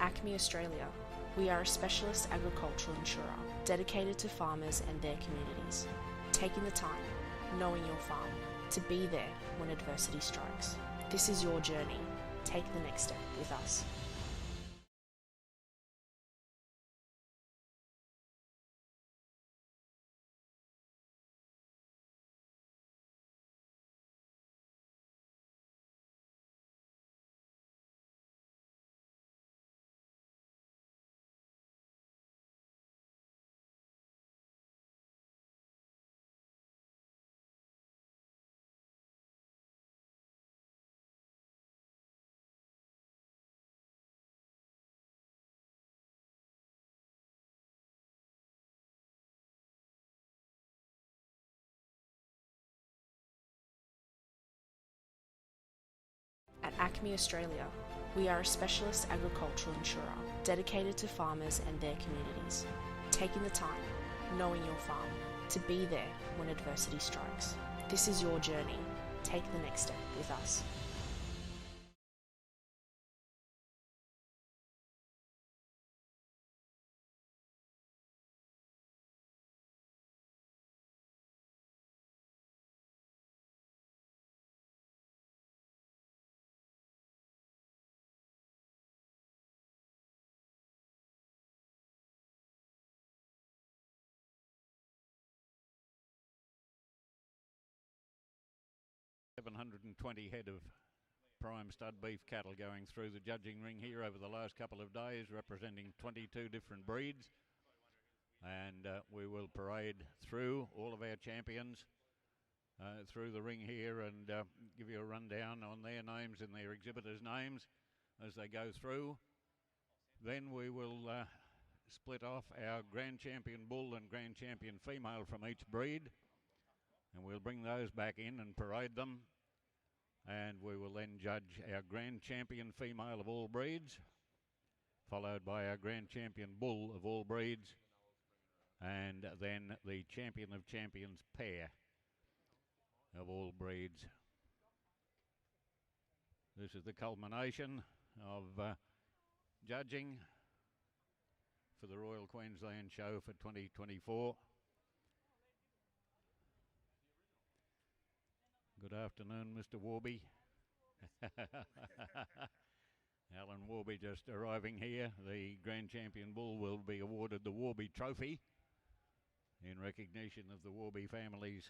Acme Australia, we are a specialist agricultural insurer dedicated to farmers and their communities, taking the time, knowing your farm, to be there when adversity strikes. This is your journey. Take the next step with us. At Acme Australia, we are a specialist agricultural insurer dedicated to farmers and their communities, taking the time, knowing your farm, to be there when adversity strikes. This is your journey. Take the next step with us. $720 head of prime stud beef cattle going through the judging ring here over the last couple of days, representing 22 different breeds. And we will parade through all of our champions through the ring here and give you a rundown on their names and their exhibitors' names as they go through. Then we will split off our Grand Champion bull and Grand Champion female from each breed, and we'll bring those back in and parade them. And we will then judge our Grand Champion female of all breeds, followed by our Grand Champion bull of all breeds, and then the Champion of Champions pair of all breeds. This is the culmination of judging for the Royal Queensland Show for 2024. Good afternoon, Mr. Warby. Alan Warby just arriving here. The Grand Champion bull will be awarded the Warby Trophy in recognition of the Warby family's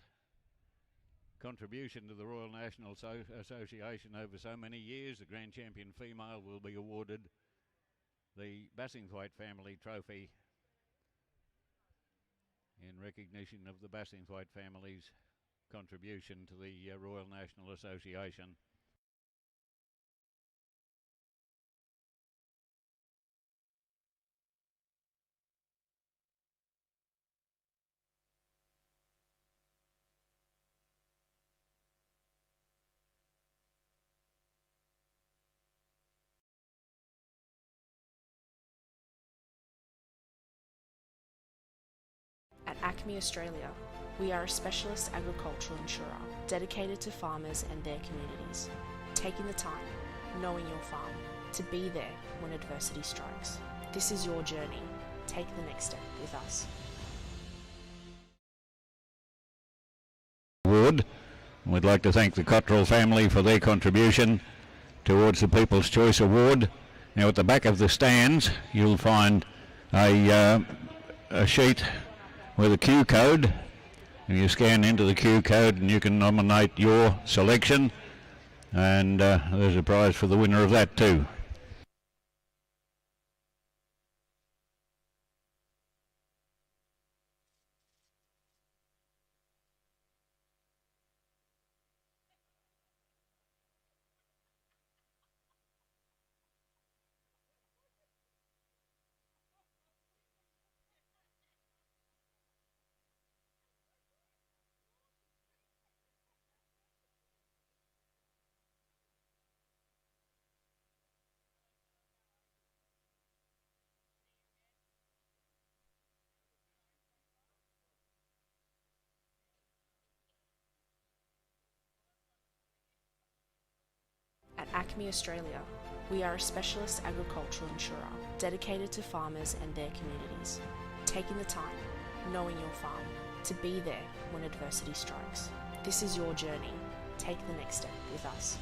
contribution to the Royal National Association over so many years. The Grand Champion female will be awarded the Bassingthwaite family trophy in recognition of the Bassingthwaite family's contribution to the Royal National Association. At Acme Australia, we are a specialist agricultural insurer dedicated to farmers and their communities, taking the time, knowing your farm, to be there when adversity strikes. This is your journey. Take the next step with us. Award. We'd like to thank the Cottrell family for their contribution towards the People's Choice Award. Now at the back of the stands you'll find a sheet with a Q code, and you scan into the Q code and you can nominate your selection, and there's a prize for the winner of that too. At Acme Australia, We are a specialist agricultural insurer dedicated to farmers and their communities, taking the time, knowing your farm, to be there when adversity strikes. This is your journey. Take the next step with us.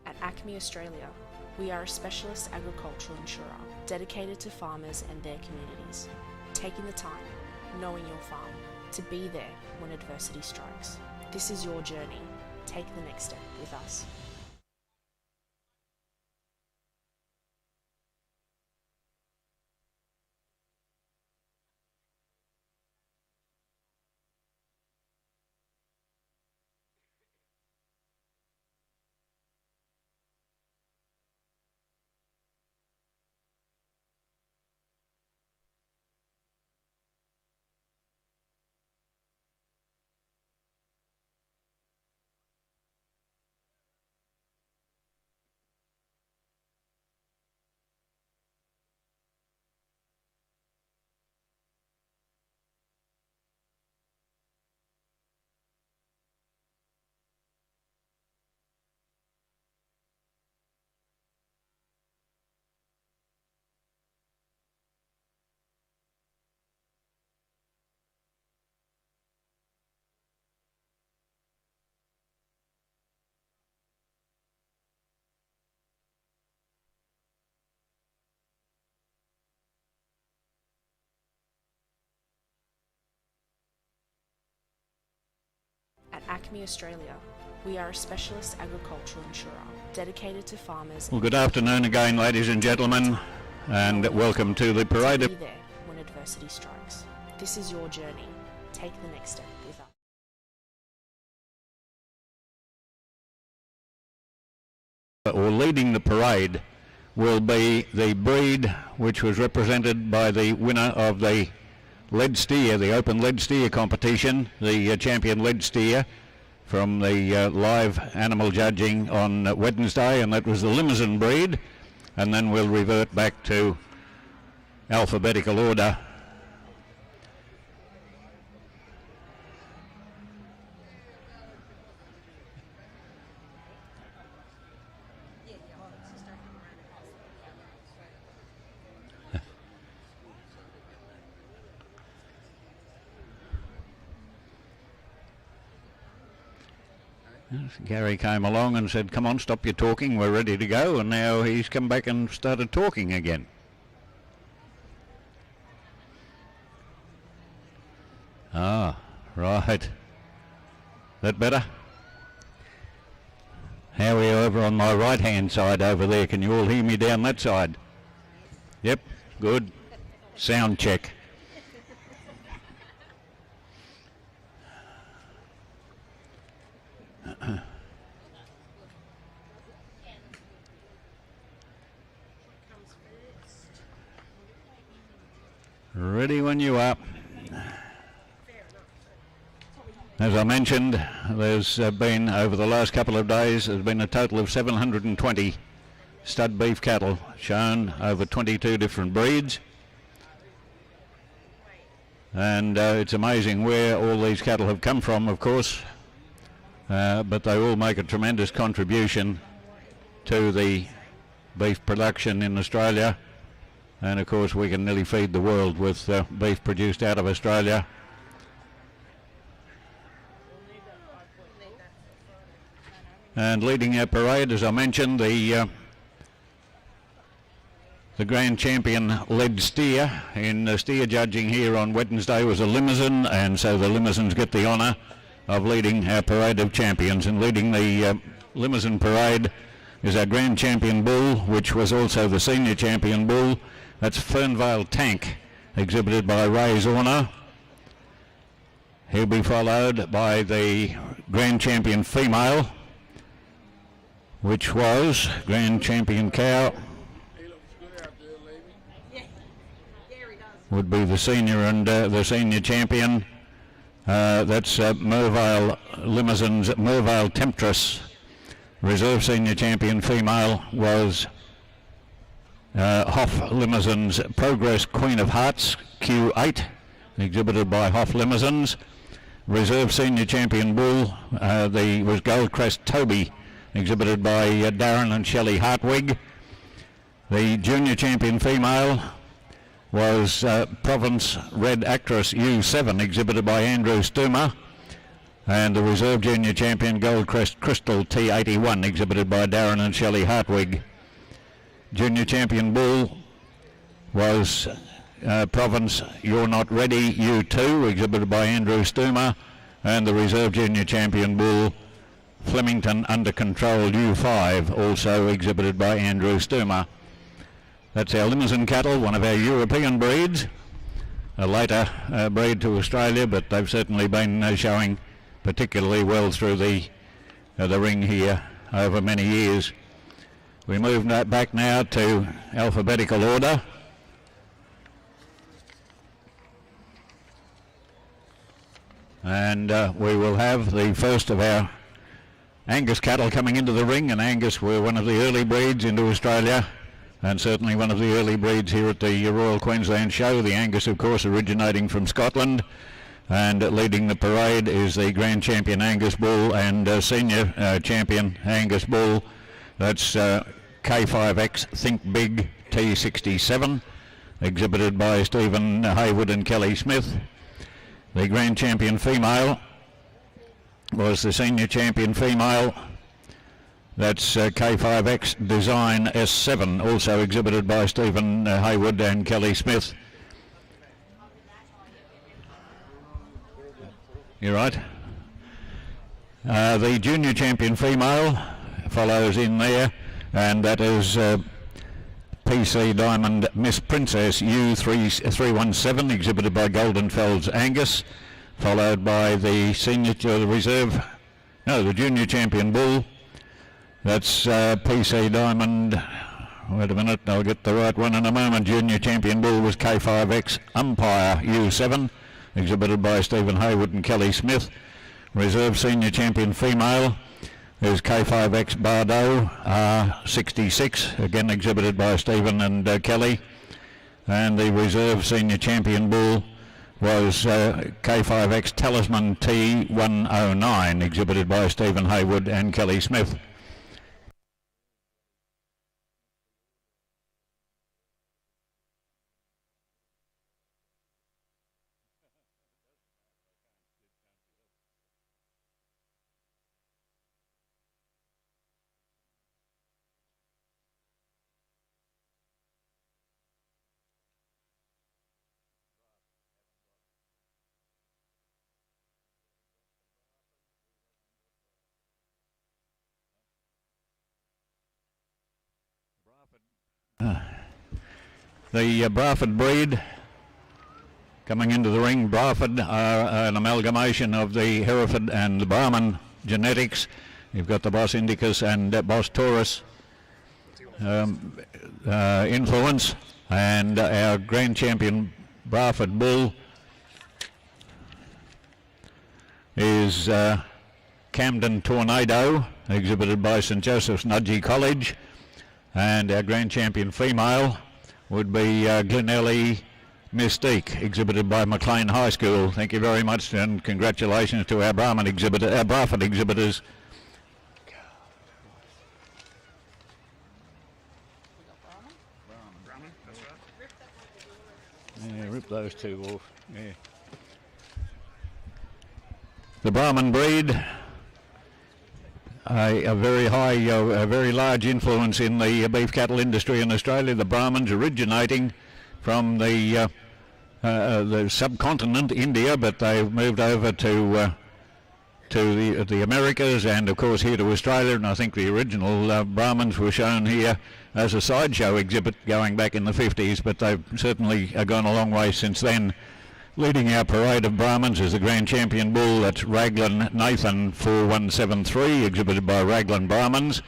At Acme Australia, we are a specialist agricultural insurer dedicated to farmers and their communities, taking the time, knowing your farm, to be there when adversity strikes. This is your journey. Take the next step with us. At Acme Australia, we are a specialist agricultural insurer dedicated to farmers. Well, good afternoon again, ladies and gentlemen, and welcome to the parade. To be there when adversity strikes. This is your journey. Take the next step with us. Or leading the parade will be the breed which was represented by the winner of the lead steer, the open lead steer competition, the champion lead steer from the live animal judging on Wednesday, and that was the Limousin breed. And then we'll revert back to alphabetical order. Gary came along and said, "Come on, stop your talking, we're ready to go," and now he's come back and started talking again. Ah, right. That better? How are you over on my right hand side over there? Can you all hear me down that side? Yep, good. Sound check. Ready when you are. As I mentioned, there's been, over the last couple of days, there's been a total of 720 stud beef cattle shown over 22 different breeds. And it's amazing where all these cattle have come from, of course, but they all make a tremendous contribution to the beef production in Australia. And of course we can nearly feed the world with beef produced out of Australia. And leading our parade, as I mentioned, the grand champion lead steer in steer judging here on Wednesday was a Limousin, and so the Limousins get the honour of leading our parade of champions. And leading the Limousin parade is our grand champion bull, which was also the senior champion bull. That's Fernvale Tank, exhibited by Ray Zorner. He'll be followed by the grand champion female, which was grand champion cow. Would be the senior and the senior champion. That's Mervale Limousines, Mervale Temptress. Reserve Senior Champion female was Hoff Limousines Progress Queen of Hearts Q8, exhibited by Hoff Limousines. Reserve Senior Champion bull was Goldcrest Toby, exhibited by Darren and Shelley Hartwig. The Junior Champion female was Province Red Actress U7, exhibited by Andrew Stumer. And the Reserve Junior Champion Goldcrest Crystal T81, exhibited by Darren and Shelley Hartwig. Junior Champion bull was Province You're Not Ready U2, exhibited by Andrew Stumer. And the Reserve Junior Champion bull Flemington Under Control U5, also exhibited by Andrew Stumer. That's our Limousin cattle, one of our European breeds, a later breed to Australia, but they've certainly been showing particularly well through the ring here over many years. We move back now to alphabetical order. And we will have the first of our Angus cattle coming into the ring, and Angus were one of the early breeds into Australia, and certainly one of the early breeds here at the Royal Queensland Show. The Angus, of course, originating from Scotland, and leading the parade is the Grand Champion Angus Bull and Senior Champion Angus Bull. That's K5X Think Big T67, exhibited by Stephen Haywood and Kelly Smith. The Grand Champion female was the Senior Champion female. That's K5X Design S7, also exhibited by Stephen Haywood and Kelly Smith. You're right. The Junior Champion female follows in there, and that is PC Diamond Miss Princess U317, exhibited by Goldenfeld's Angus, followed by the the Junior Champion Bull. That's PC Diamond, wait a minute, I'll get the right one in a moment. Junior Champion Bull was K5X Umpire U7, exhibited by Stephen Haywood and Kelly Smith. Reserve Senior Champion female is K5X Bardo R66, again exhibited by Stephen and Kelly. And the Reserve Senior Champion Bull was K5X Talisman T109, exhibited by Stephen Haywood and Kelly Smith. The Bradford breed coming into the ring. Bradford are an amalgamation of the Hereford and the Brahman genetics. You've got the Boss Indicus and Boss Taurus influence, and our Grand Champion Bradford Bull is Camden Tornado, exhibited by St Joseph's Nudgee College, and our Grand Champion female would be Glenelly Mystique, exhibited by Maclean High School. Thank you very much, and congratulations to our Bradford exhibitors. Yeah, rip those two off. Yeah. The Brahman breed, a very high, a very large influence in the beef cattle industry in Australia. The Brahmans originating from the subcontinent, India, but they've moved over to the Americas, and of course here to Australia. And I think the original Brahmans were shown here as a sideshow exhibit going back in the 50s, but they've certainly gone a long way since then. Leading our parade of Brahmans is the Grand Champion Bull. That's Raglan Nathan 4173, exhibited by Raglan Brahmans.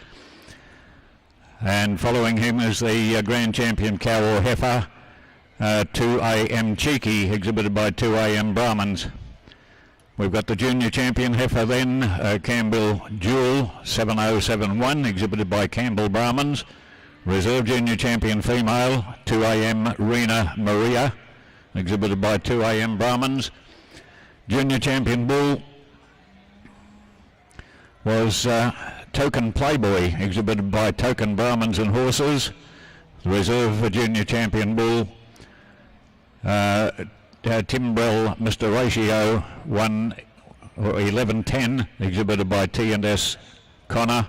And following him is the Grand Champion Cow or Heifer 2AM Cheeky, exhibited by 2AM Brahmans. We've got the junior champion heifer then, Campbell Jewel 7071, exhibited by Campbell Brahmins. Reserve junior champion female, 2am Rena Maria, exhibited by 2am Brahmins. Junior champion bull was Token Playboy, exhibited by Token Brahmins and Horses. The reserve junior champion bull, Timbrell Mr. Ratio 1110, exhibited by T&S Connor.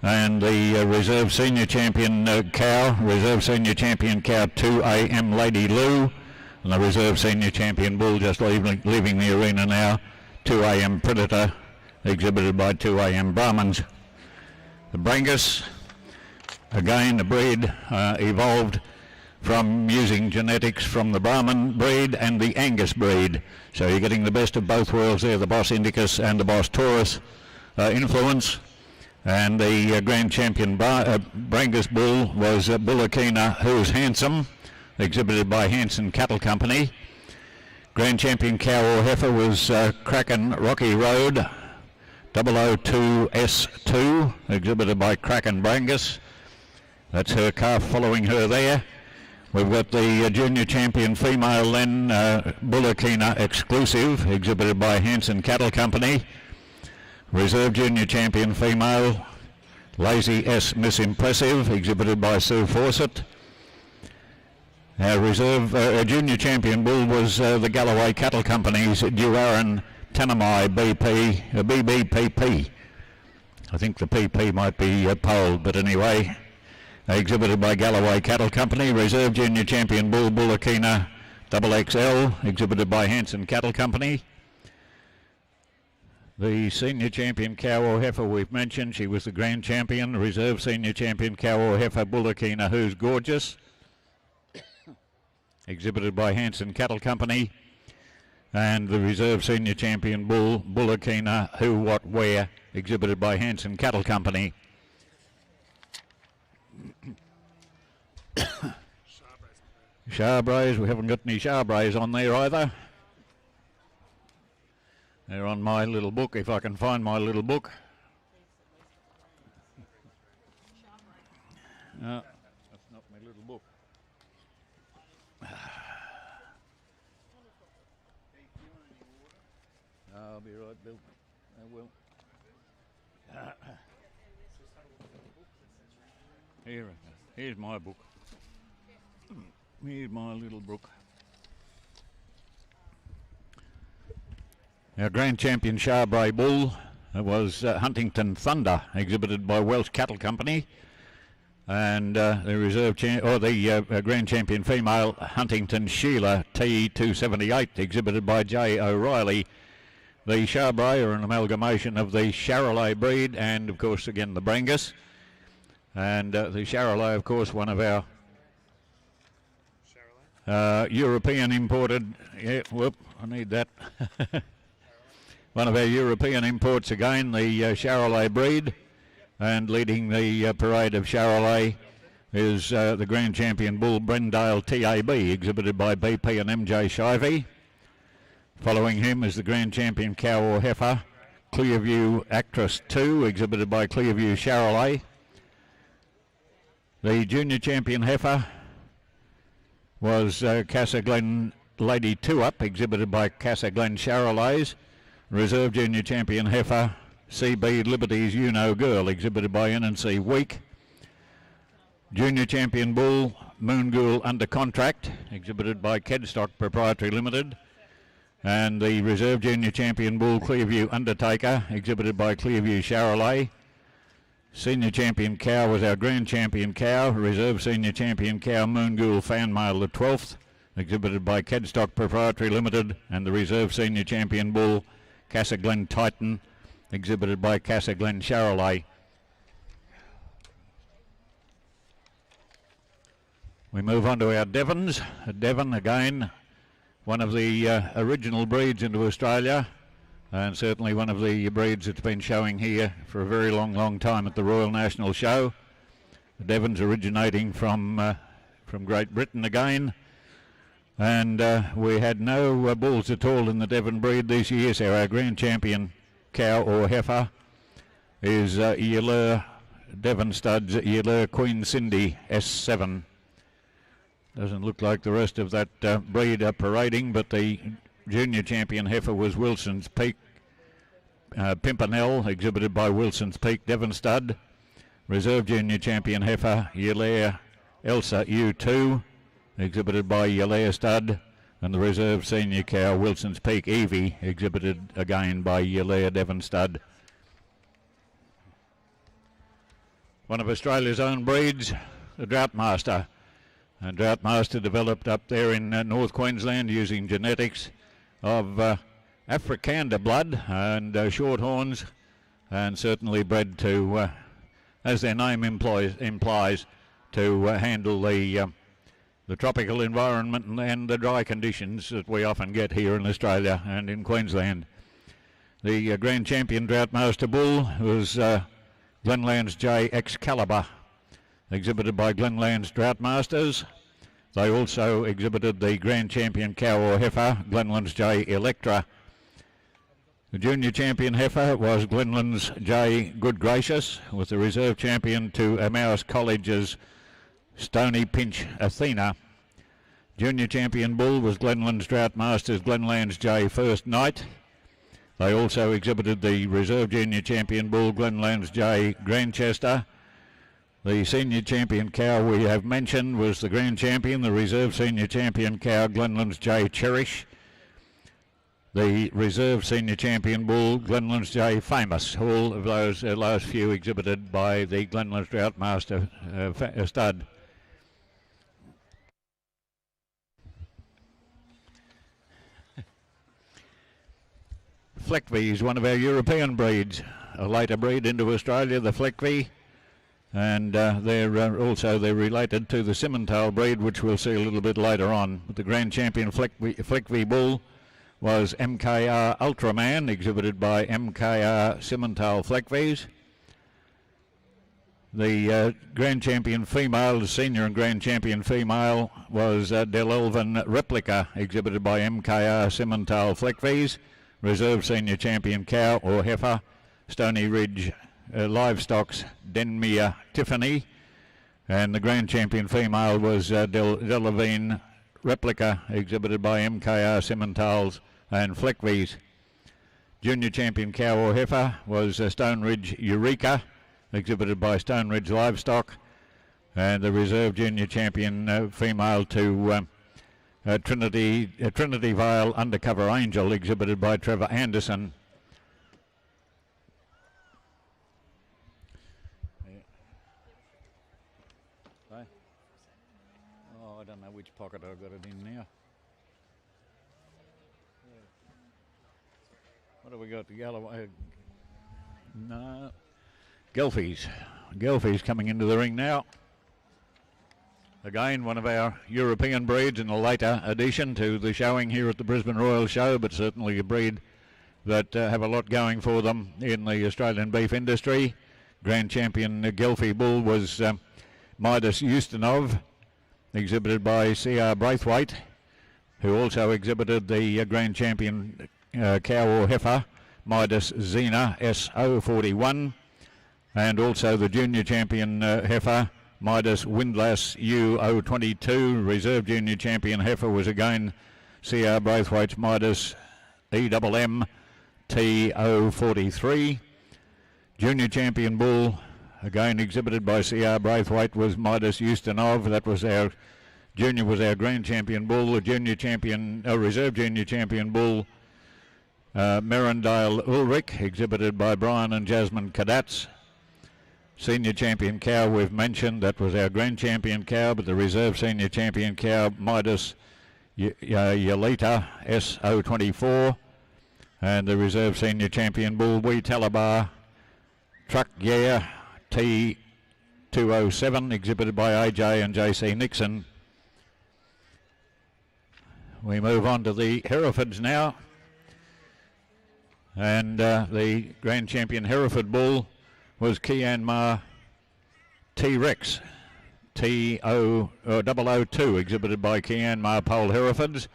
And the reserve senior champion cow, reserve senior champion cow 2am Lady Lou, and the reserve senior champion bull just leaving the arena now, 2am Predator, exhibited by 2am Brahmins. The Brangus, again a breed evolved from using genetics from the Brahman breed and the Angus breed. So you're getting the best of both worlds there, the Boss Indicus and the Boss Taurus influence. And the grand champion Brangus bull was Bullakina Who's Handsome, exhibited by Hanson Cattle Company. Grand champion cow or heifer was Kraken Rocky Road 002S2, exhibited by Kraken Brangus. That's her calf following her there. We've got the junior champion female then, Bullakina Exclusive, exhibited by Hanson Cattle Company. Reserve junior champion female, Lazy S Miss Impressive, exhibited by Sue Fawcett. Our reserve junior champion bull was the Galloway Cattle Company's Duaran Tanamai BBPP. I think the PP might be polled, but anyway, exhibited by Galloway Cattle Company. Reserve junior champion bull, Bullakina XXL, exhibited by Hanson Cattle Company. The senior champion cow or heifer we've mentioned, she was the grand champion. Reserve senior champion cow or heifer, Bullakina Who's Gorgeous, exhibited by Hanson Cattle Company. And the reserve senior champion bull, Bullakina Who What Where, exhibited by Hanson Cattle Company. Charbres, we haven't got any Charbres on there either. They're on my little book, if I can find my little book. No, that's not my little book. I'll be right, Bill. I will. Here's my book. Here's my little book. Our grand champion Charbray bull was Huntington Thunder, exhibited by Welsh Cattle Company, and the reserve the grand champion female Huntington Sheila T278, exhibited by J. O'Reilly. The Charbray are an amalgamation of the Charolais breed and, of course, again the Brangus, and the Charolais, of course, one of our European imported. Yeah, whoop! I need that. One of our European imports again, the Charolais breed, and leading the parade of Charolais is the grand champion bull Brendale TAB, exhibited by BP and MJ Shivey. Following him is the grand champion cow or heifer, Clearview Actress 2, exhibited by Clearview Charolais. The junior champion heifer was Casa Glen Lady 2 Up, exhibited by Casa Glen Charolais. Reserve junior champion heifer, CB Liberty's You Know Girl, exhibited by NNC Week. Junior champion bull, Moonghoul Under Contract, exhibited by Kedstock Proprietary Limited. And the reserve junior champion bull, Clearview Undertaker, exhibited by Clearview Charolais. Senior champion cow was our grand champion cow. Reserve senior champion cow, Moonghoul Fan Mail the 12th, exhibited by Kedstock Proprietary Limited. And the reserve senior champion bull, Casa Glen Titan, exhibited by Casa Glen Charolais. We move on to our Devons. A Devon again, one of the original breeds into Australia, and certainly one of the breeds that's been showing here for a very long time at the Royal National Show. The Devons originating from Great Britain again. And we had no bulls at all in the Devon breed this year, so our grand champion cow or heifer is Yalur Devon Studs Yalur Queen Cindy S7. Doesn't look like the rest of that breed are parading, but the junior champion heifer was Wilson's Peak Pimpernel, exhibited by Wilson's Peak Devon Stud. Reserve junior champion heifer Yalur Elsa U2, exhibited by Yalur Stud. And the reserve senior cow Wilson's Peak Evie, exhibited again by Yalur Devon Stud. One of Australia's own breeds, the Droughtmaster. And Droughtmaster developed up there in North Queensland using genetics of Afrikander blood and short horns, and certainly bred to, as their name implies, to handle the tropical environment and the dry conditions that we often get here in Australia and in Queensland. The grand champion Droughtmaster bull was Glenland's J Excalibur, exhibited by Glenland's Droughtmasters. They also exhibited the grand champion cow or heifer, Glenland's J Electra. The junior champion heifer was Glenland's J Good Gracious, with the reserve champion to Emmaus College's Stony Pinch Athena. Junior champion bull was Glenland's Droughtmasters Glenland's J First Night. They also exhibited the reserve junior champion bull Glenland's J Grandchester. The senior champion cow we have mentioned was the grand champion, the reserve senior champion cow Glenland's J Cherish. The reserve senior champion bull Glenland's J Famous. All of those last few exhibited by the Glenland's Droughtmaster stud. Fleckvie is one of our European breeds, a later breed into Australia, the Fleckvie. And they're related to the Simmental breed, which we'll see a little bit later on. But the grand champion Fleckvie bull was MKR Ultraman, exhibited by MKR Simmental Fleckvies. The grand champion female, the senior and grand champion female, was Del Elvin Replica, exhibited by MKR Simmental Fleckvies. Reserve senior champion cow or heifer, Stony Ridge Livestock's Denmere Tiffany, and the grand champion female was Delavine Replica, exhibited by MKR Simmentals and Fleckvies. Junior champion cow or heifer was Stone Ridge Eureka, exhibited by Stone Ridge Livestock, and the reserve junior champion female to Trinity Vale Undercover Angel, exhibited by Trevor Anderson. I don't know which pocket I've got it in now. What have we got? The yellow. No. Gelfies. Gelfies coming into the ring now. Again, one of our European breeds in a later addition to the showing here at the Brisbane Royal Show, but certainly a breed that have a lot going for them in the Australian beef industry. Grand champion Gelfie bull was Midas Ustinov, exhibited by C.R. Braithwaite, who also exhibited the grand champion cow or heifer, Midas Xena S041, and also the junior champion heifer, Midas Windlass U022. Reserve junior champion heifer was again C.R. Braithwaite's Midas EMM T043. Junior champion bull, again exhibited by C.R. Braithwaite, was Midas Ustinov. That was our junior, was our grand champion bull. The junior champion, reserve junior champion bull, Merendale Ulrich, exhibited by Brian and Jasmine Cadats. Senior champion cow we've mentioned, that was our grand champion cow, but the reserve senior champion cow, Midas Yalita S024, and the reserve senior champion bull, Wee Talabar Truck Yeah T207, exhibited by AJ and JC Nixon. We move on to the Herefords now, and the grand champion Hereford bull was Kianmar T-Rex T002, exhibited by Kianmar Pole Herefords,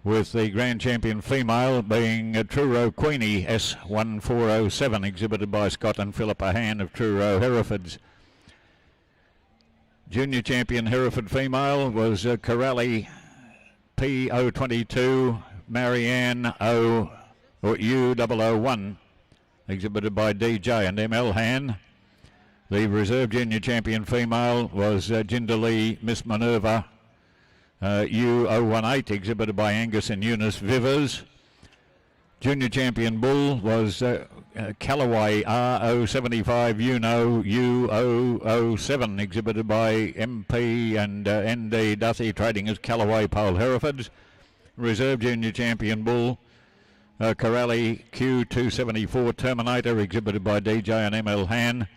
with the Grand Champion female being Truro Queenie S1407, exhibited by Scott and Philippa Han of Truro Herefords. Junior Champion Hereford female was Corelli P022 Marianne U001, exhibited by DJ and ML Han. The Reserve Junior Champion female was Jindalee Miss Minerva U018, exhibited by Angus and Eunice Vivers. Junior Champion Bull was Callaway R075 Uno U007, exhibited by MP and ND Duthie, trading as Callaway Pole Herefords. Reserve Junior Champion Bull Corelli Q274 Terminator, exhibited by DJ and ML Han.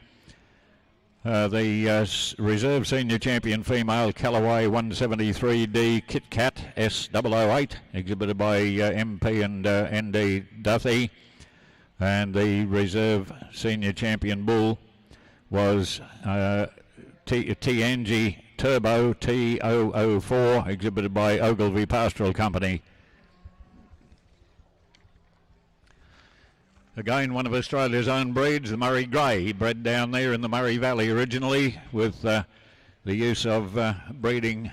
The Reserve Senior Champion Female Callaway 173D Kit Kat S008, exhibited by MP and ND Duthie. And the Reserve Senior Champion Bull was Tianji Turbo T004, exhibited by Ogilvy Pastoral Company. Again, one of Australia's own breeds, the Murray Grey, bred down there in the Murray Valley originally, with the use of breeding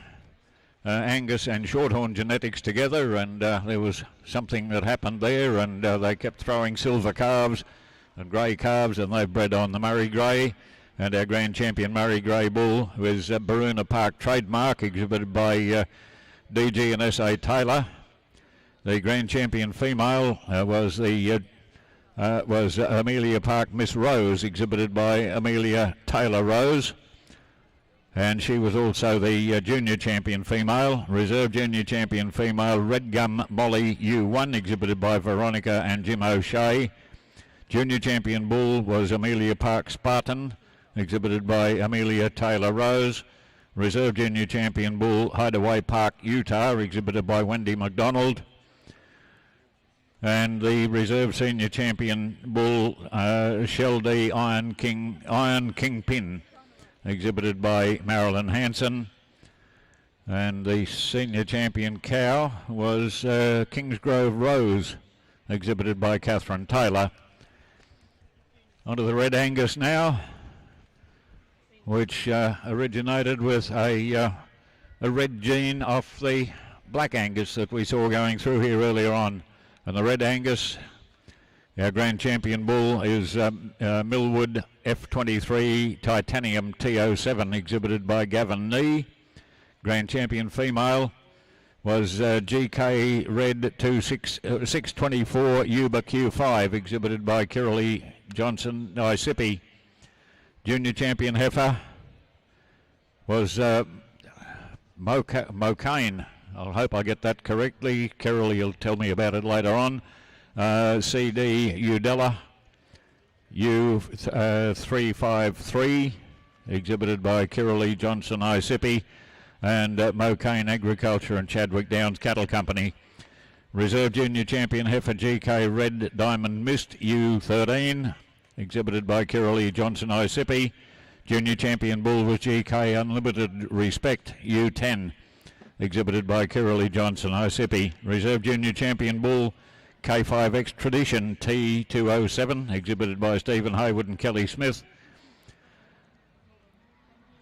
Angus and Shorthorn genetics together, and there was something that happened there, and they kept throwing silver calves and grey calves, and they've bred on the Murray Grey. And our Grand Champion Murray Grey Bull was Baruna Park trademark, exhibited by DG and S.A. Taylor. The Grand Champion female was Amelia Park Miss Rose, exhibited by Amelia Taylor Rose. And she was also the Junior Champion female. Reserve Junior Champion female Red Gum Molly U1, exhibited by Veronica and Jim O'Shea. Junior Champion Bull was Amelia Park Spartan, exhibited by Amelia Taylor Rose. Reserve Junior Champion Bull Hideaway Park Utah, exhibited by Wendy McDonald. And the Reserve Senior Champion Bull Shell D Iron Kingpin, exhibited by Marilyn Hanson. And the Senior Champion cow was Kingsgrove Rose, exhibited by Catherine Taylor. Onto the Red Angus now, which originated with a red gene off the Black Angus that we saw going through here earlier on. And the Red Angus, our Grand Champion Bull, is Millwood F23 Titanium T07, exhibited by Gavin Nee. Grand Champion female was GK Red 624 Uber Q5, exhibited by Kiralee Johnson Isipi. Junior Champion heifer was Mocaine. I hope I get that correctly. Kiralee will tell me about it later on. CD Udella U353, exhibited by Kiralee Johnson Isipi, and Mocaine Agriculture and Chadwick Downs Cattle Company. Reserve Junior Champion heifer GK Red Diamond Mist U13, exhibited by Kiralee Johnson Isipi. Junior Champion Bull was GK Unlimited Respect U10, exhibited by Kiralee Johnson Isipi. Reserve Junior Champion Bull K5X Tradition T207, exhibited by Stephen Haywood and Kelly Smith.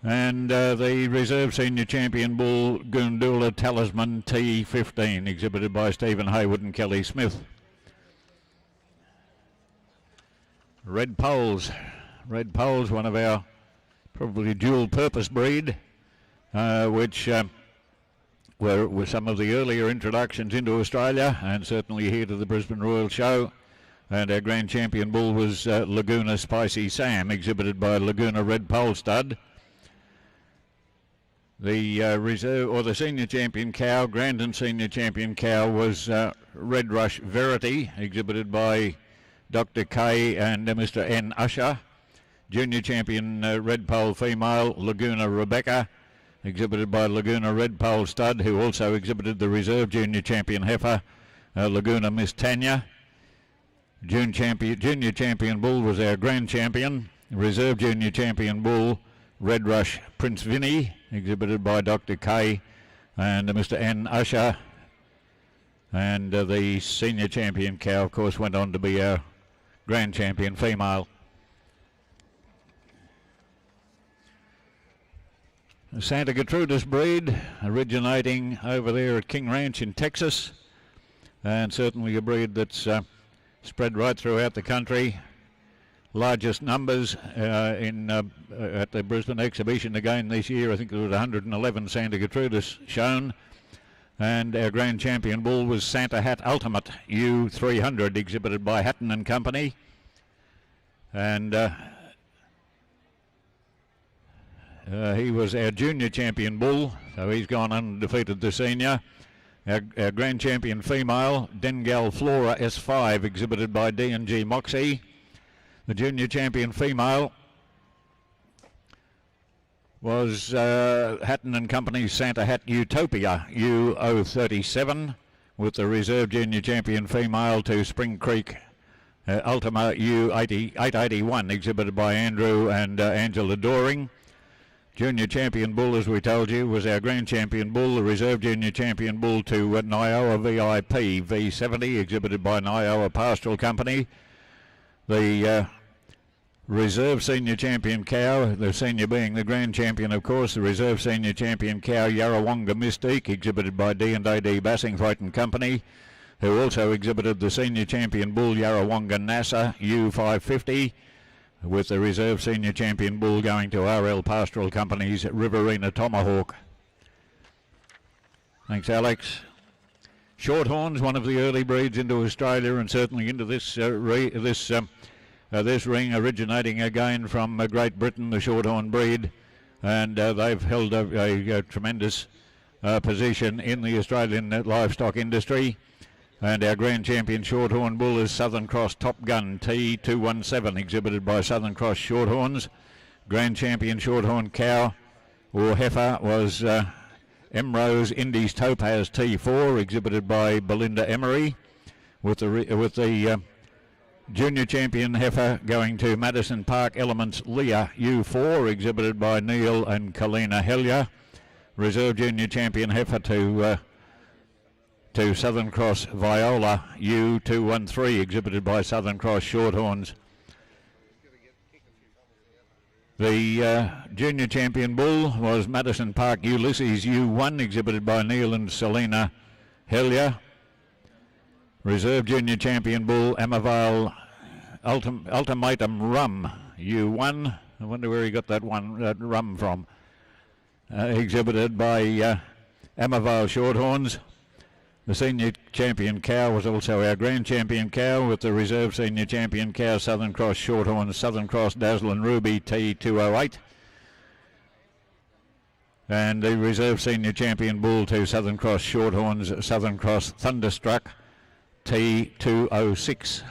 And the Reserve Senior Champion Bull Goondoola Talisman T15, exhibited by Stephen Haywood and Kelly Smith. Red Poles, one of our probably dual purpose breed, which were some of the earlier introductions into Australia, and certainly here to the Brisbane Royal Show. And our Grand Champion Bull was Laguna Spicy Sam, exhibited by Laguna Red Pole Stud. The Reserve, or the Senior Champion cow, Grandin Senior Champion cow, was Red Rush Verity, exhibited by Dr. K and Mr. N. Usher. Junior Champion Red Pole female, Laguna Rebecca, exhibited by Laguna Red Pole Stud, who also exhibited the Reserve Junior Champion heifer, Laguna Miss Tanya. Junior Champion Bull was our Grand Champion. Reserve Junior Champion Bull Red Rush Prince Vinny, exhibited by Dr. K and Mr. N. Usher. And the senior champion cow, of course, went on to be our grand champion female. The Santa Gertrudis breed, originating over there at King Ranch in Texas, and certainly a breed that's spread right throughout the country. Largest numbers at the Brisbane exhibition again this year. I think there was 111 Santa Gertrudis shown. And our grand champion bull was Santa Hat Ultimate U300, exhibited by Hatton and Company. And he was our junior champion bull, so he's gone undefeated the senior. Our grand champion female, Dengal Flora S5, exhibited by D&G Moxie. The junior champion female was Hatton and Company's Santa Hat Utopia U037, with the reserve junior champion female to Spring Creek Ultima U881, exhibited by Andrew and Angela Doring. Junior champion bull, as we told you, was our grand champion bull, the reserve junior champion bull to Nioa VIP V70, exhibited by Nioa Pastoral Company. The reserve senior champion cow, the senior being the grand champion, of course, the reserve senior champion cow, Yarrawonga Mystique, exhibited by D&AD Bassingthwaite and Company, who also exhibited the senior champion bull, Yarrawonga NASA U550, with the reserve senior champion bull going to RL Pastoral Company's Riverina Tomahawk. Thanks, Alex. Shorthorns, one of the early breeds into Australia and certainly into this this ring, originating again from Great Britain, the Shorthorn breed, and they've held a tremendous position in the Australian livestock industry. And our grand champion Shorthorn bull is Southern Cross Top Gun T217, exhibited by Southern Cross Shorthorns. Grand champion Shorthorn cow or heifer was Emrose Indies Topaz T4, exhibited by Belinda Emery, with the junior champion heifer going to Madison Park Elements Leah U4, exhibited by Neil and Kalina Hellier. Reserve junior champion heifer to Southern Cross Viola U213, exhibited by Southern Cross Shorthorns. The junior champion bull was Madison Park Ulysses U1, exhibited by Neil and Selena Hellier. Reserve junior champion bull Amavale Ultimatum Rum U1. I wonder where he got that rum from. Exhibited by Amavale Shorthorns. The senior champion cow was also our grand champion cow, with the reserve senior champion cow Southern Cross Shorthorns, Southern Cross Dazzle and Ruby T208. And the reserve senior champion bull to Southern Cross Shorthorns, Southern Cross Thunderstruck T206.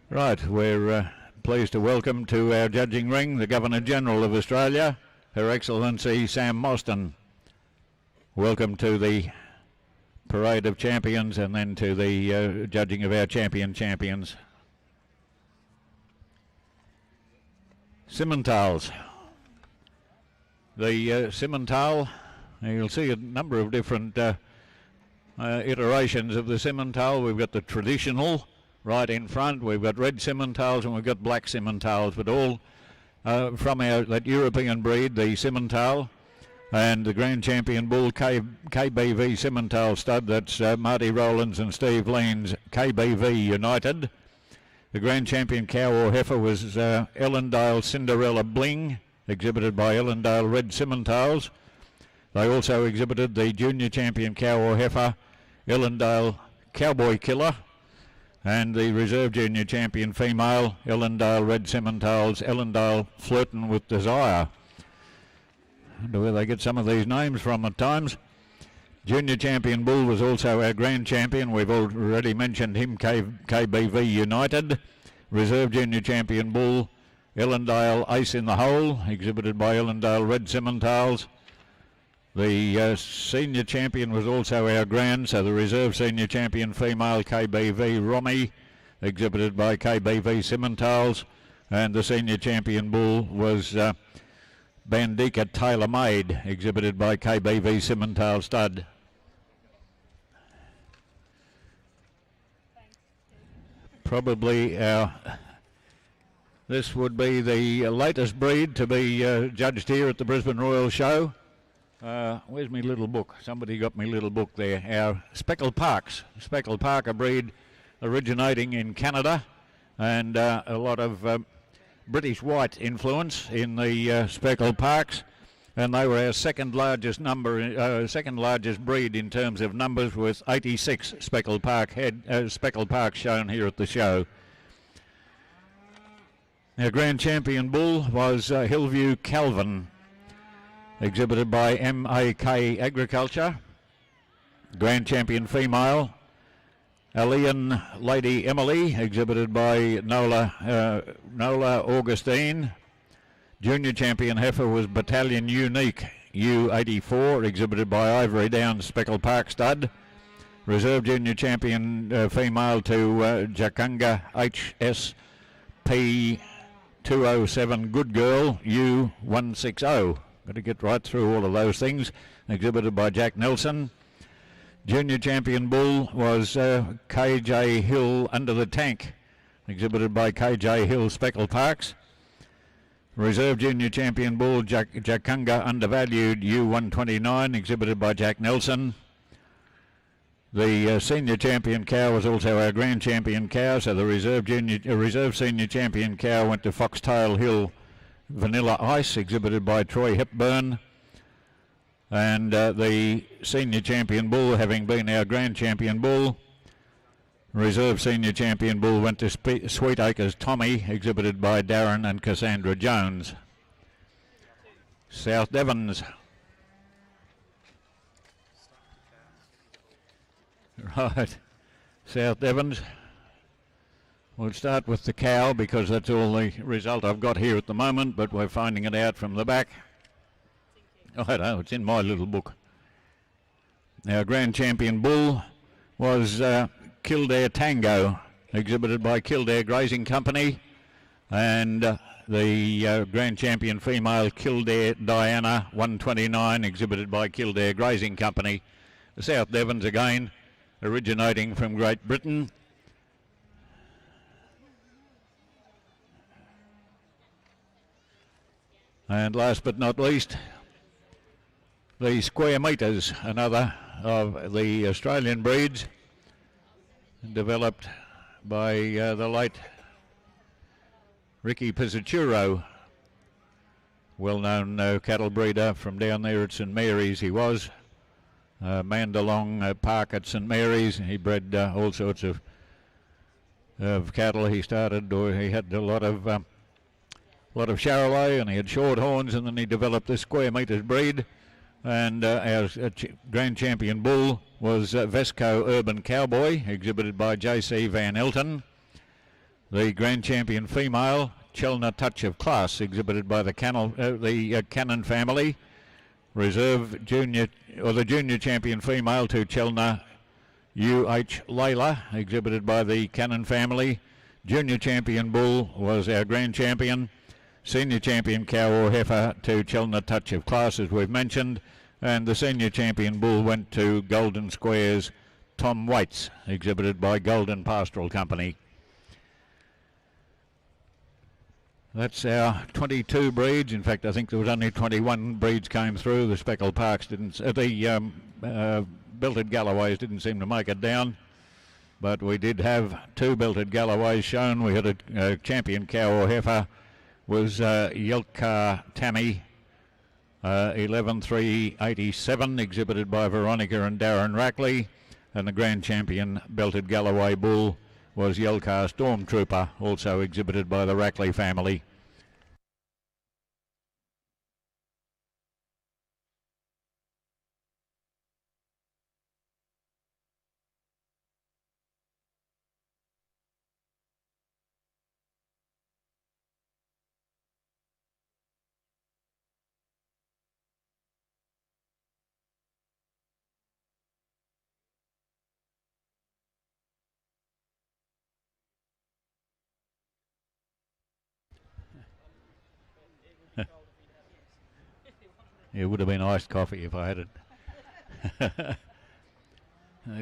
Right, we're pleased to welcome to our judging ring the Governor-General of Australia, Her Excellency Sam Mostyn. Welcome to the Parade of Champions and then to the judging of our champions. Simmentals. The Simmental, you'll see a number of different iterations of the Simmental. We've got the traditional right in front, we've got red Simmentals and we've got black Simmentals, but all from that European breed, the Simmental. And the grand champion bull KBV Simmental stud, that's Marty Rowlands and Steve Lean's KBV United. The grand champion cow or heifer was Ellendale Cinderella Bling, exhibited by Ellendale Red Simmentals. They also exhibited the junior champion cow or heifer Ellendale Cowboy Killer, and the reserve junior champion female Ellendale Red Simmentals, Ellendale Flirtin' with Desire. I wonder where they get some of these names from at times. Junior champion bull was also our grand champion. We've already mentioned him, KBV United. Reserve junior champion bull Ellendale Ace in the Hole, exhibited by Ellendale Red Simmentals. The senior champion was also our grand, so the reserve senior champion female KBV Romy, exhibited by KBV Simmentals, and the senior champion bull was Bandika Tailor Made, exhibited by KBV Simmental Stud. Probably this would be the latest breed to be judged here at the Brisbane Royal Show. Where's my little book? Somebody got my little book there. Our Speckled Parks. Speckled Park, a breed originating in Canada, and a lot of British white influence in the Speckled Parks, and they were our second largest breed in terms of numbers, with 86 Speckled Parks shown here at the show. Our grand champion bull was Hillview Calvin, exhibited by MAK Agriculture. Grand champion female, Alien Lady Emily, exhibited by Nola Augustine. Junior champion heifer was Battalion Unique U84, exhibited by Ivory Downs Speckled Park Stud. Reserve junior champion female to Jakunga HSP 207 Good Girl U160. Got to get right through all of those things. Exhibited by Jack Nelson. Junior champion bull was KJ Hill Under the Tank, exhibited by KJ Hill Speckled Parks. Reserve junior champion bull Jakunga Undervalued U129, exhibited by Jack Nelson. The senior champion cow was also our grand champion cow, so the reserve senior champion cow went to Foxtail Hill Vanilla Ice, exhibited by Troy Hepburn. And the senior champion bull, having been our grand champion bull, reserve senior champion bull went to Sweet Acres Tommy, exhibited by Darren and Cassandra Jones. South Devons. Right, South Devons. We'll start with the cow because that's all the result I've got here at the moment, but we're finding it out from the back. I know, it's in my little book. Our grand champion bull was Kildare Tango, exhibited by Kildare Grazing Company, and the grand champion female Kildare Diana 129, exhibited by Kildare Grazing Company. The South Devons again, originating from Great Britain. And last but not least, the Square Meters, another of the Australian breeds, developed by the late Ricky Pizzuchuro, well-known cattle breeder from down there at St Mary's. He was Mandalong Park at St Mary's. He bred all sorts of cattle. He had a lot of Charolais, and he had short horns, and then he developed this Square Meters breed. And our grand champion bull was Vesco Urban Cowboy, exhibited by J.C. Van Elton. The grand champion female, Chelna Touch of Class, exhibited by the Cannon family. The junior champion female to Chelna U.H. Layla, exhibited by the Cannon family. Junior champion bull was our grand champion. Senior champion cow or heifer to Chelna Touch of Class, as we've mentioned, and the senior champion bull went to Golden Square's Tom Waits, exhibited by Golden Pastoral Company. That's our 22 breeds. In fact, I think there was only 21 breeds came through. The Speckled Parks didn't. The Belted Galloways didn't seem to make it down, but we did have 2 Belted Galloways shown. We had a champion cow or heifer was Yelka Tammy 11.387, exhibited by Veronica and Darren Rackley, and the grand champion Belted Galloway bull was Yelka Stormtrooper, also exhibited by the Rackley family. It would have been iced coffee if I had it.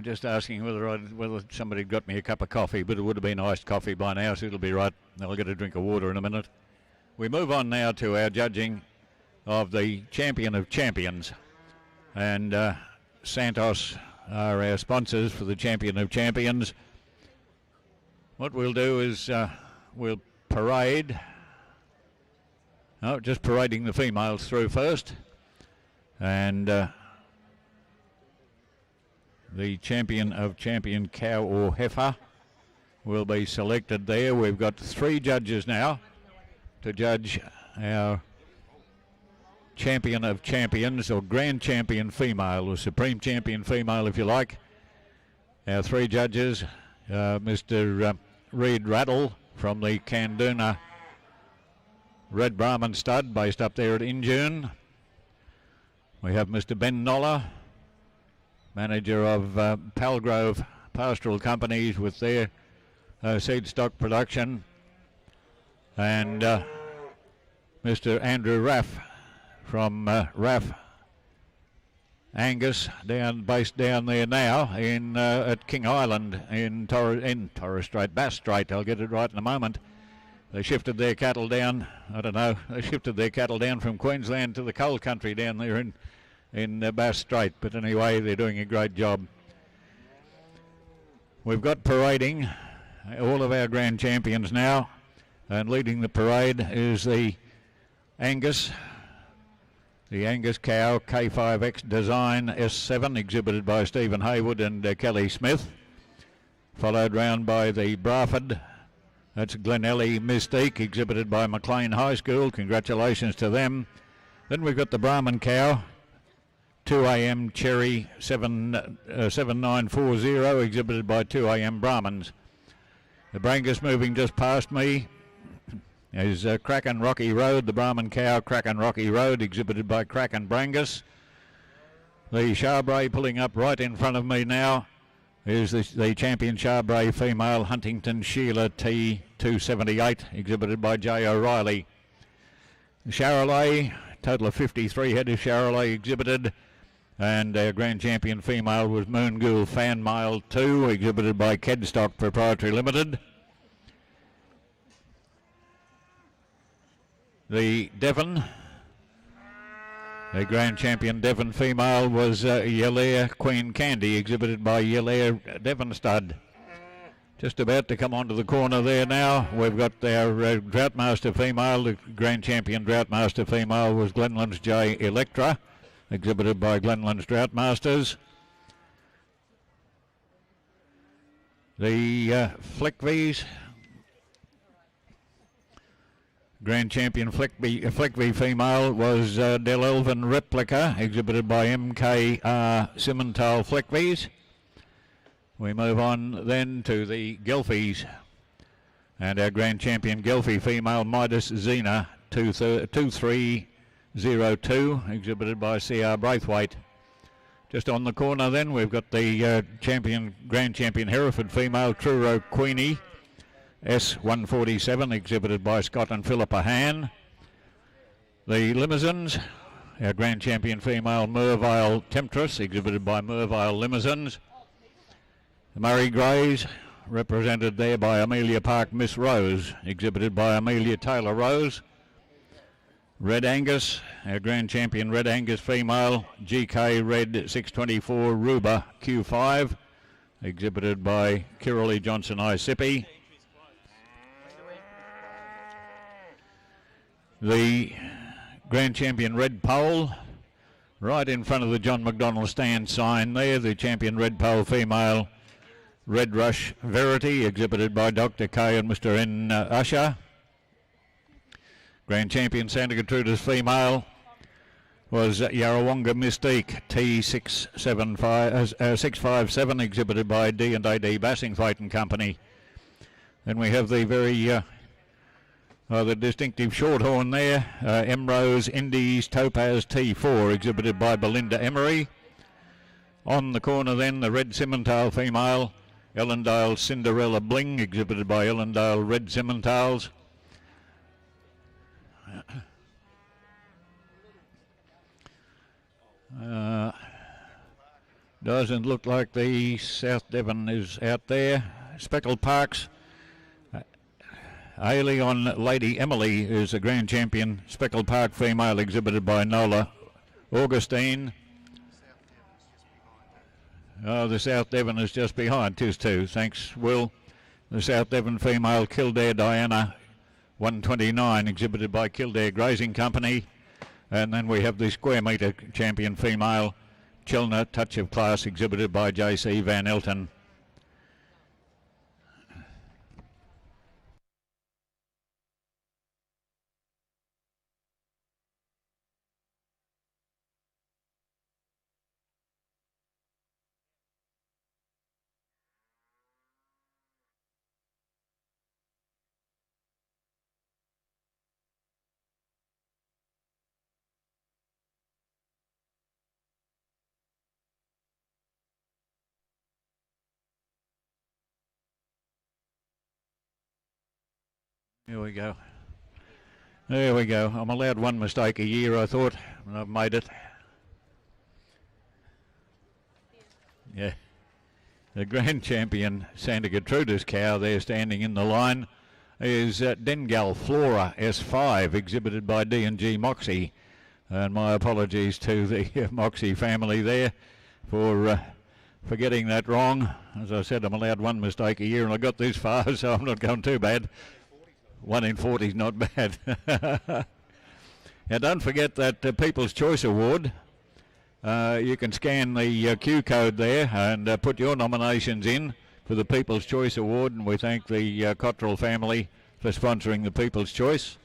Just asking whether somebody got me a cup of coffee, but it would have been iced coffee by now, so it'll be right. I'll get a drink of water in a minute. We move on now to our judging of the Champion of Champions. And Santos are our sponsors for the Champion of Champions. What we'll do is we'll parade. Oh, just parading the females through first. And the Champion of Champion cow or heifer will be selected there. We've got 3 judges now to judge our Champion of Champions, or Grand Champion female, or Supreme Champion female if you like. Our 3 judges, Mr. Reed Rattle from the Kanduna Red Brahman stud based up there at Injune. We have Mr. Ben Noller, manager of Palgrove Pastoral Companies with their seed stock production, and Mr. Andrew Raff from Raff Angus, based down there now in at King Island in Torres Strait, Bass Strait. I'll get it right in a moment. They shifted their cattle down. I don't know. They shifted their cattle down from Queensland to the cold country down there in Bass Strait. But anyway, they're doing a great job. We've got parading all of our grand champions now, and leading the parade is the Angus. The Angus cow K5X Design S7, exhibited by Stephen Haywood and Kelly Smith. Followed round by the Bradford. That's Glenelly Mystique, exhibited by Maclean High School. Congratulations to them. Then we've got the Brahman cow, 2AM Cherry 7940, exhibited by 2AM Brahmans. The Brangus moving just past me is Kraken Rocky Road, the Brahman cow Kraken Rocky Road, exhibited by Kraken Brangus. The Charbray pulling up right in front of me now is the champion Charbray female Huntington Sheila T278, exhibited by J. O'Reilly. Charolais, total of 53 head of Charolais exhibited, and our grand champion female was Moonghoul Fan Male 2, exhibited by Kedstock Proprietary Limited. The Devon, the grand champion Devon female was Yelair Queen Candy, exhibited by Yelair Devon Stud. Just about to come onto the corner there now. We've got our Droughtmaster female. The grand champion Droughtmaster female was Glenland's J Electra, exhibited by Glenland's Droughtmasters. The Fleckvies, grand champion Fleckvie female was Del Elvin Replica, exhibited by MKR Simmental Fleckvies. We move on then to the Gelfies, and our grand champion Gelfie female Midas Xena 2302, exhibited by CR Braithwaite. Just on the corner then we've got the grand champion Hereford female Truro Queenie S147, exhibited by Scott and Philippa Han. The Limousines, our grand champion female Mervale Temptress, exhibited by Mervale Limousines. The Murray Greys, represented there by Amelia Park Miss Rose, exhibited by Amelia Taylor Rose. Red Angus, our grand champion Red Angus female GK Red 624 Ruba Q5, exhibited by Kirralie Johnson Isipi. The grand champion Red Pole, right in front of the John McDonnell stand sign there, the champion Red Pole female Red Rush Verity, exhibited by Dr. K and Mr. N. Usher. Grand champion Santa Gertrudis female was Yarrawonga Mystique T657, exhibited by D&AD Bassing Fighting Company. Then we have the very the distinctive shorthorn there, Emrose Indies Topaz T4, exhibited by Belinda Emery. On the corner then, the Red Simmental female Ellendale Cinderella Bling, exhibited by Ellendale Red Uh, doesn't look like the South Devon is out there. Speckled Parks. Ailey on Lady Emily is a grand champion. Speckled Park female exhibited by Nola Augustine. Oh, the South Devon is just behind. 'Tis 2. Thanks, Will. The South Devon female Kildare Diana 129 exhibited by Kildare Grazing Company. And then we have the square metre champion female Chelna Touch of Class exhibited by JC Van Elton. Here we go. There we go. I'm allowed one mistake a year, I thought, and I've made it. Yeah. The grand champion Santa Gertrudis cow there standing in the line is Dengal Flora S5 exhibited by D&G Moxie. And my apologies to the Moxie family there for getting that wrong. As I said, I'm allowed one mistake a year and I got this far, so I'm not going too bad. 1 in 40 is not bad. Now don't forget that People's Choice Award. You can scan the Q code there and put your nominations in for the People's Choice Award, and we thank the Cottrell family for sponsoring the People's Choice.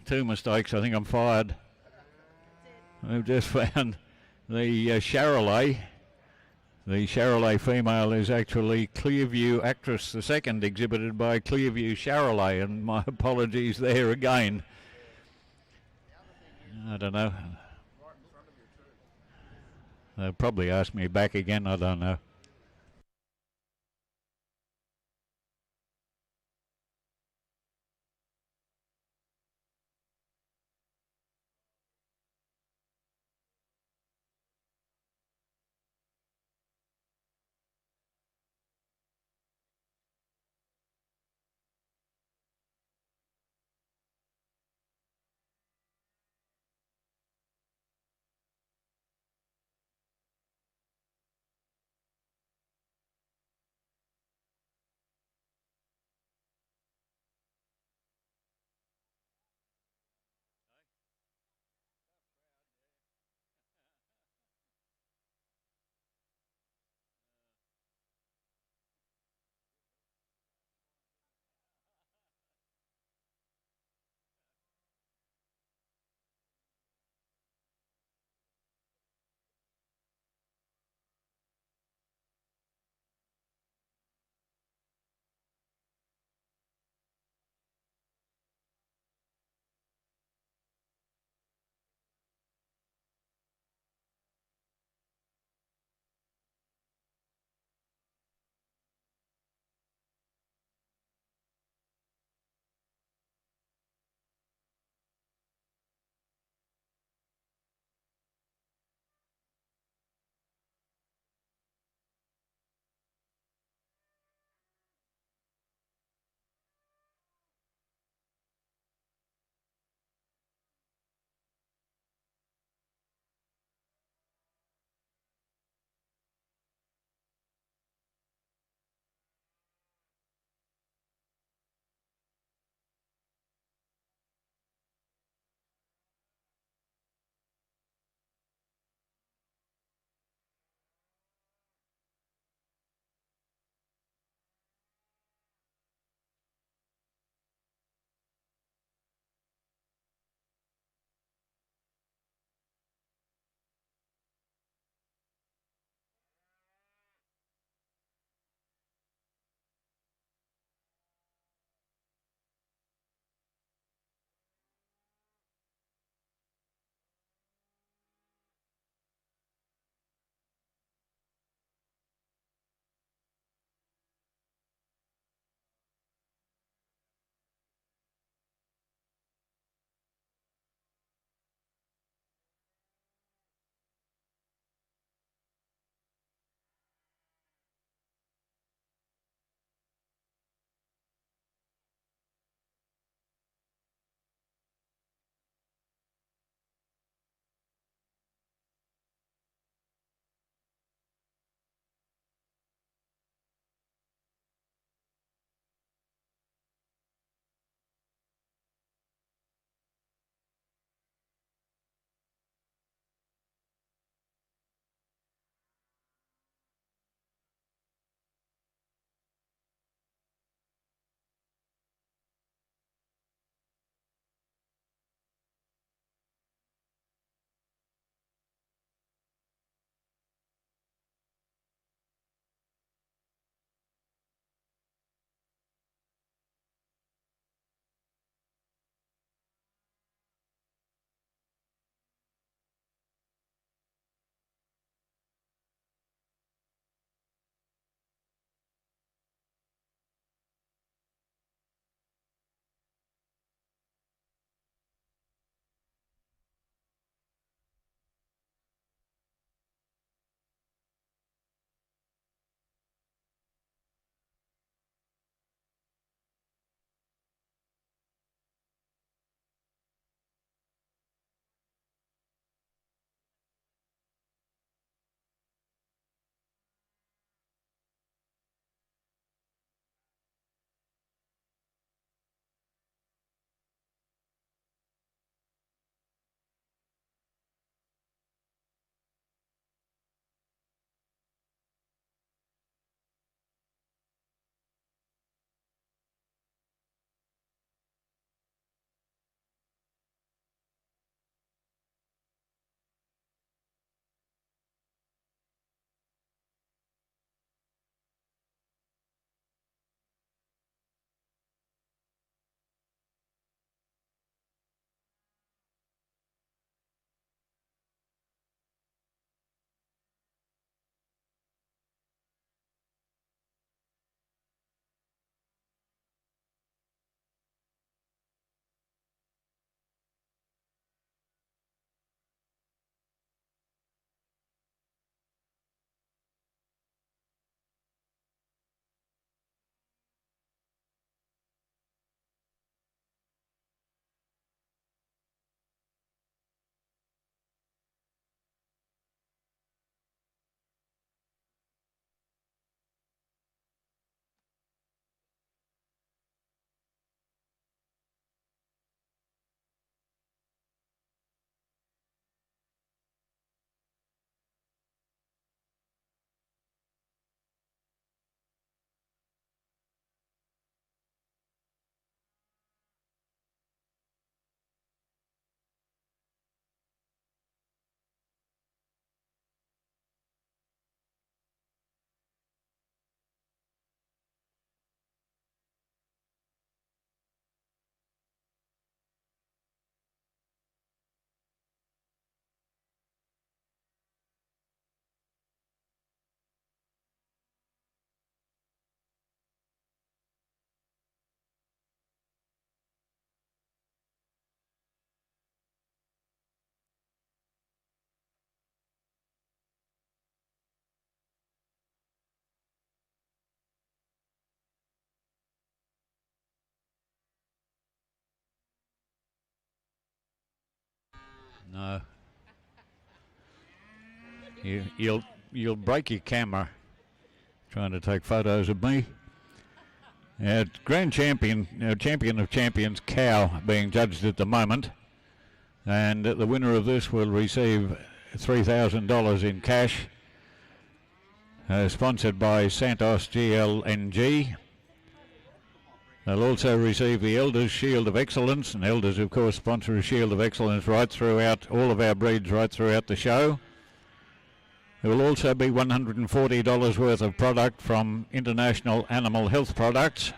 Two mistakes. I think I'm fired. We've just found the Charolais. The Charolais female is actually Clearview Actress the second, exhibited by Clearview Charolais, and my apologies there again. I don't know. They'll probably ask me back again. I don't know. No. You'll break your camera trying to take photos of me. Grand champion, champion of champions, cow being judged at the moment, and the winner of this will receive $3,000 in cash, sponsored by Santos GLNG. They'll also receive the Elders Shield of Excellence, and Elders, of course, sponsor a Shield of Excellence right throughout all of our breeds, right throughout the show. There will also be $140 worth of product from International Animal Health Products,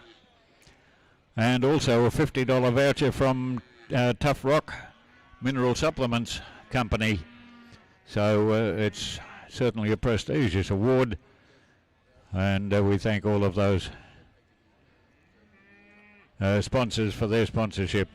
and also a $50 voucher from Tough Rock Mineral Supplements Company. So it's certainly a prestigious award, and we thank all of those sponsors for their sponsorship.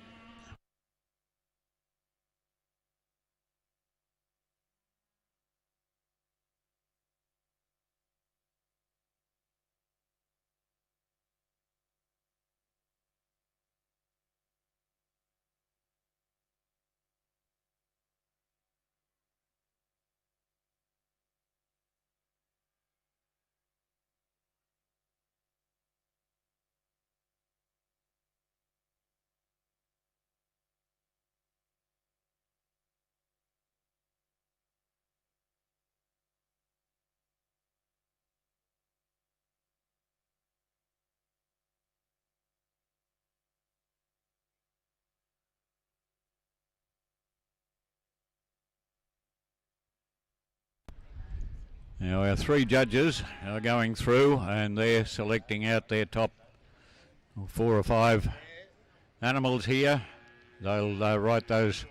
Now our three judges are going through and they're selecting out their top 4 or 5 animals here. They'll write those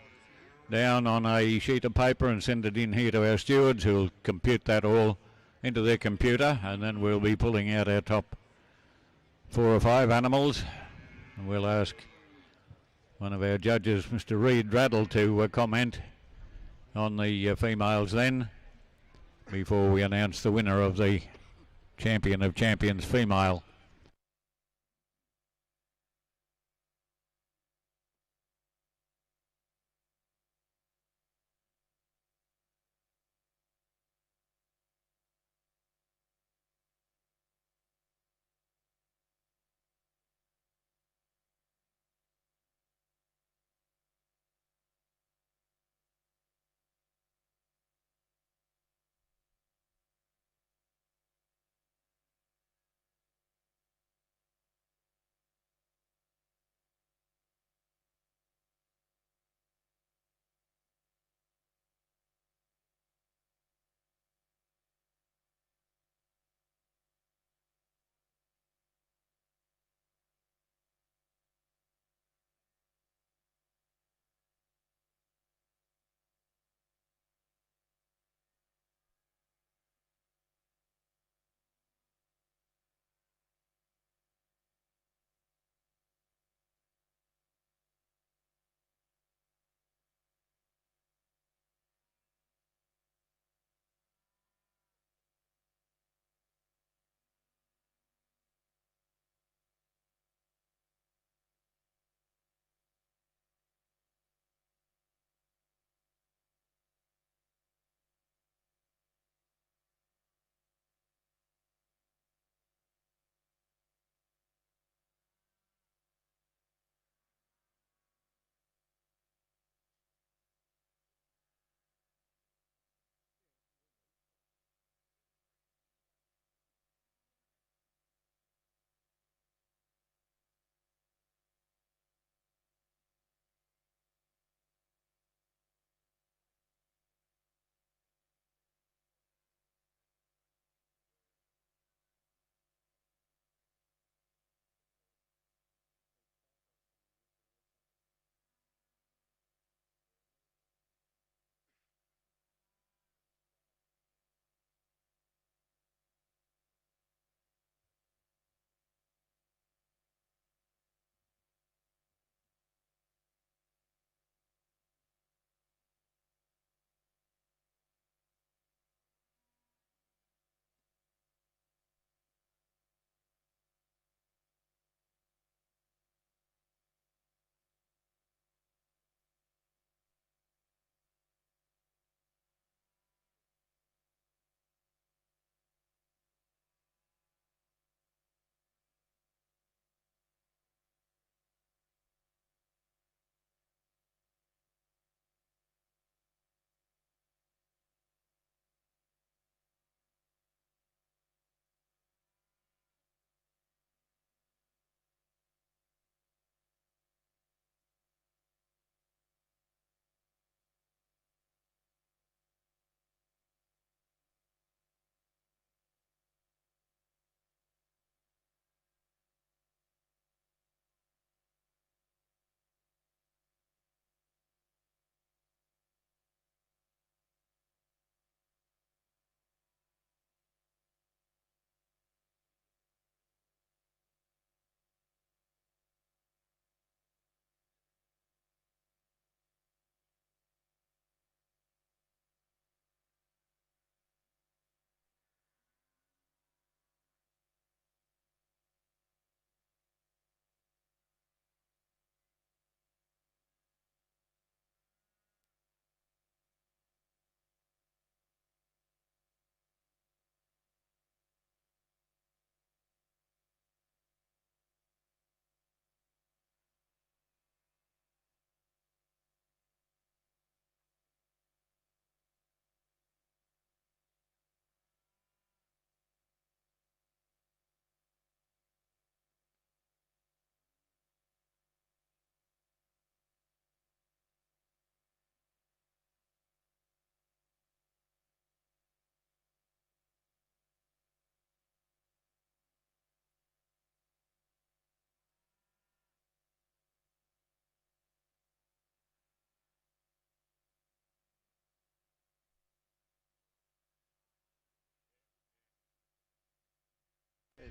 down on a sheet of paper and send it in here to our stewards, who'll compute that all into their computer, and then we'll be pulling out our top 4 or 5 animals, and we'll ask one of our judges, Mr. Reed Raddle, to comment on the females then, before we announce the winner of the Champion of Champions female.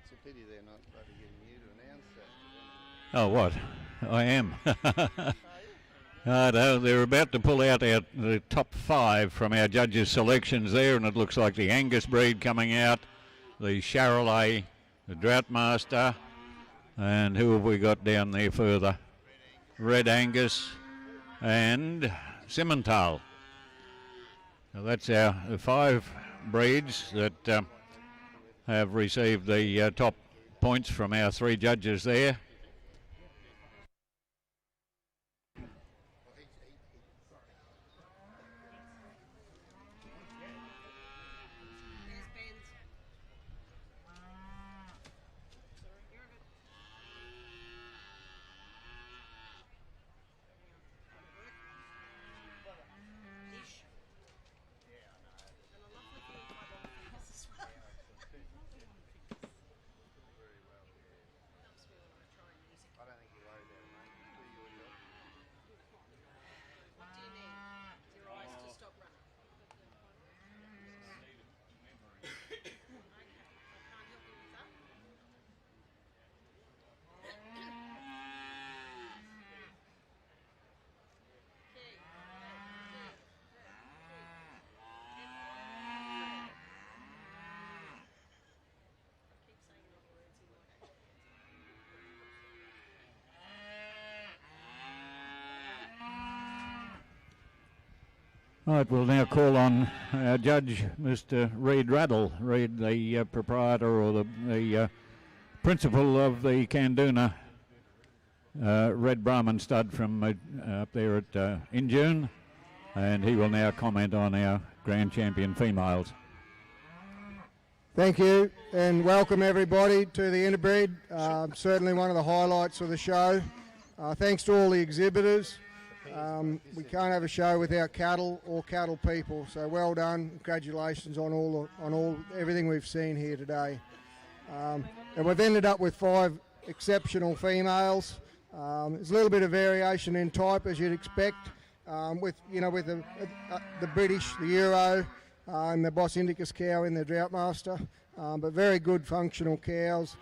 It's a pity they're not bloody getting you to announce that. Oh, what? I am. No, they're about to pull out the top 5 from our judges' selections there, and it looks like the Angus breed coming out, the Charolais, the Droughtmaster, and who have we got down there further? Red Angus and Simmental. So that's our 5 breeds that have received the top points from our 3 judges there. Right, we'll now call on our judge, Mr. Reid Raddle. Reid, the proprietor or the principal of the Kanduna Red Brahman stud from up there at Injune, and he will now comment on our Grand Champion females. Thank you, and welcome everybody to the Interbreed. Certainly one of the highlights of the show. Thanks to all the exhibitors. We can't have a show without cattle or cattle people, so well done. Congratulations on everything we've seen here today. And we've ended up with 5 exceptional females. There's a little bit of variation in type, as you'd expect, with the British, the Euro, and the Bos Indicus cow in the Droughtmaster, but very good functional cows.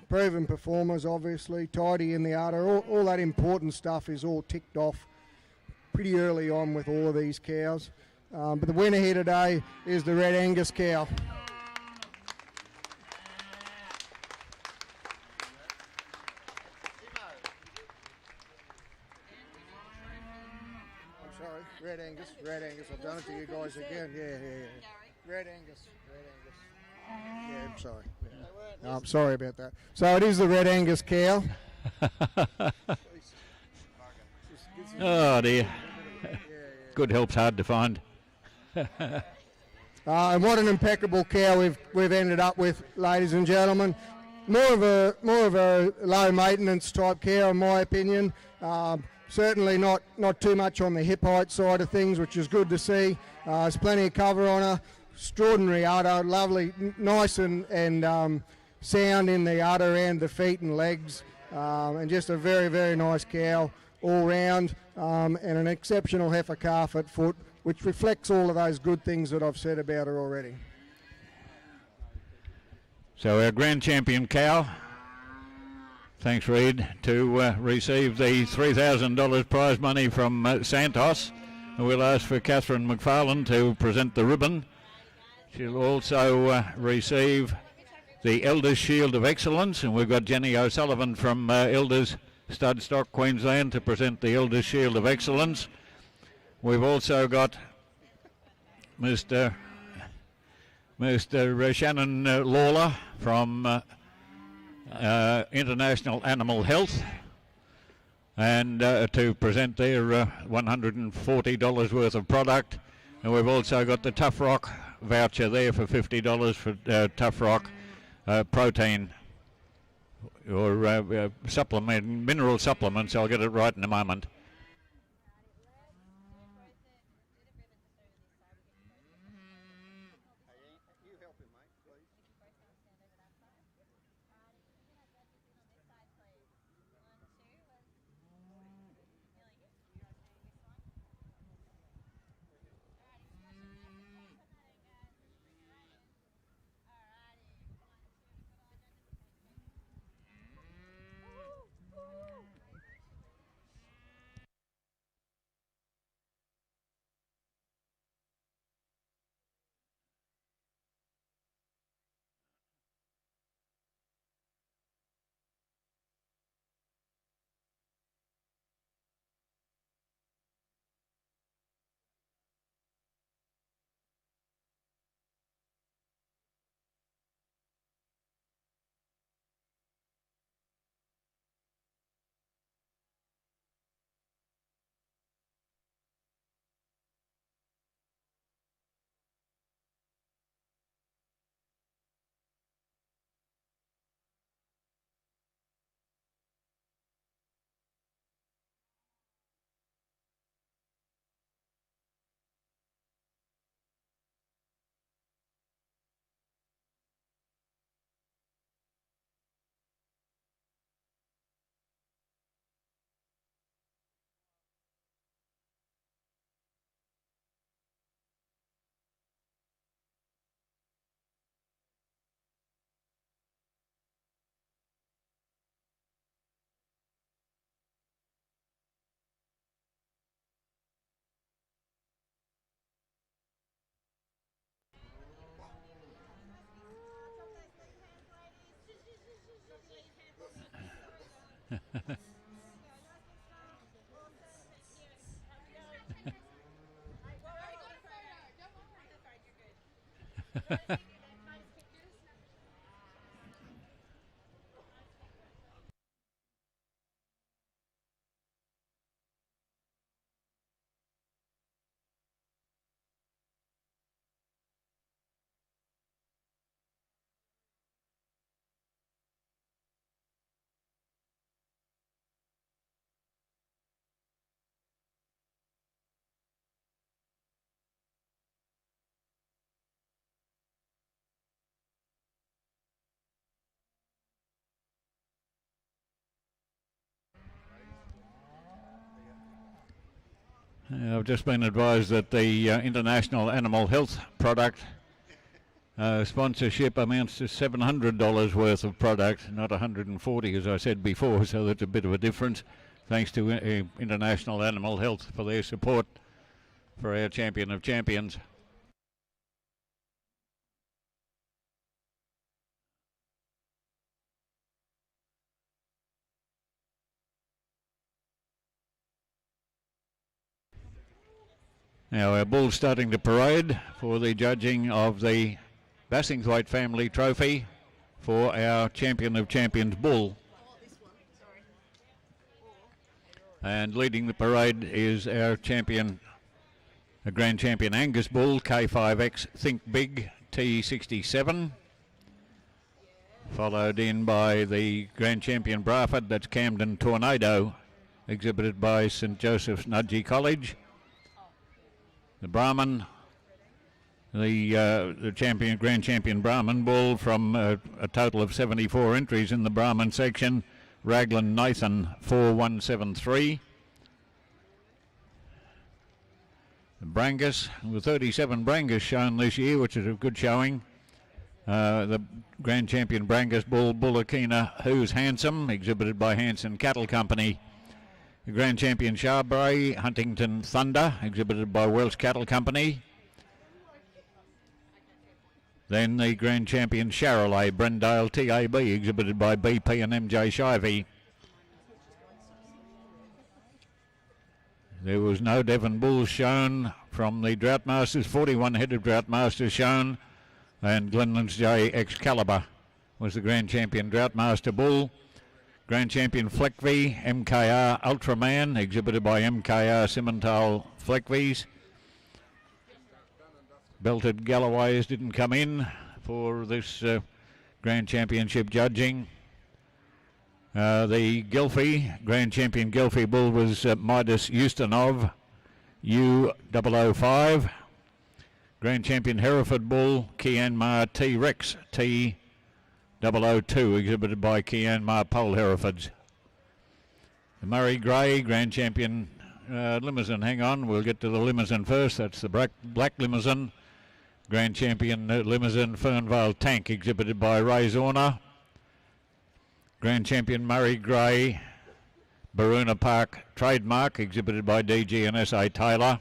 Proven performers, obviously, tidy in the udder, all that important stuff is all ticked off pretty early on with all of these cows. But the winner here today is the Red Angus cow. I'm sorry, Red Angus, I've done it to you guys again, yeah. Red Angus. Yeah, I'm sorry. Yeah. No, I'm sorry about that. So it is the Red Angus cow. Oh dear. Good help's hard to find. And what an impeccable cow we've ended up with, ladies and gentlemen. More of a low maintenance type cow, in my opinion. Certainly not too much on the hip height side of things, which is good to see. There's plenty of cover on her. Extraordinary udder, lovely, nice and sound in the udder and the feet and legs, and just a very, very nice cow all round, and an exceptional heifer calf at foot, which reflects all of those good things that I've said about her already. So our Grand Champion cow, thanks Reid, to receive the $3,000 prize money from Santos. We'll ask for Catherine McFarlane to present the ribbon. She'll also receive the Elders Shield of Excellence, and we've got Jenny O'Sullivan from Elders Stud Stock Queensland to present the Elders Shield of Excellence. We've also got Mr. Shannon Lawler from International Animal Health, and to present their $140 worth of product. And we've also got the Tough Rock voucher there for $50 for Tough Rock protein or supplement, mineral supplements. I'll get it right in a moment. I've just been advised that the International Animal Health product sponsorship amounts to $700 worth of product, not $140 as I said before, so that's a bit of a difference. Thanks to International Animal Health for their support for our Champion of Champions. Now our bull's starting to parade for the judging of the Bassingthwaite Family Trophy for our Champion of Champions bull. And leading the parade is our champion, a Grand Champion Angus bull, K5X Think Big T67. Followed in by the Grand Champion Braford, that's Camden Tornado, exhibited by St Joseph's Nudgee College. The Brahman, the champion, Grand Champion Brahman bull from a total of 74 entries in the Brahman section, Raglan Nathan 4173. The Brangus, with 37 Brangus shown this year, which is a good showing. The Grand Champion Brangus bull, Bullakina Who's Handsome, exhibited by Hanson Cattle Company. The Grand Champion Charbray, Huntington Thunder, exhibited by Welsh Cattle Company. Then the Grand Champion Charolais, Brendale TAB, exhibited by BP and MJ Shivey. There was no Devon bulls shown from the Drought Masters, 41 head of Drought Masters shown, and Glenland's J Excalibur was the Grand Champion Drought Master bull. Grand Champion Fleckvy, MKR Ultraman, exhibited by MKR Simmental Fleckvies. Belted Galloways didn't come in for this Grand Championship judging. The Gilfie, Grand Champion Gilfie bull was Midas Ustinov, U005. Grand Champion Hereford bull, Kianmar T-Rex, T002, exhibited by Kianmar Pole Herefords. The Murray Grey, Grand Champion Limousine, hang on, we'll get to the Limousine first, that's the black Limousine. Grand Champion Limousine Fernvale Tank, exhibited by Ray Zorner. Grand Champion Murray Grey, Baruna Park Trademark, exhibited by DG and SA Taylor.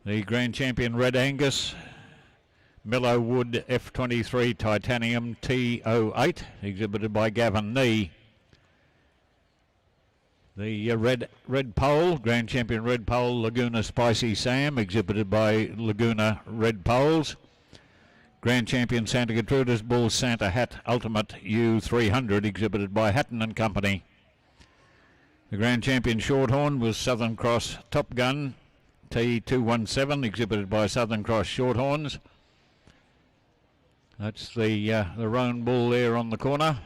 The Grand Champion Red Angus, Millowwood F23 Titanium T08, exhibited by Gavin Nee. The Red Pole, Grand Champion Red Pole, Laguna Spicy Sam, exhibited by Laguna Red Poles. Grand Champion Santa Gertrudis bull, Santa Hat Ultimate U300, exhibited by Hatton and Company. The Grand Champion Shorthorn was Southern Cross Top Gun T217, exhibited by Southern Cross Shorthorns. That's the roan bull there on the corner.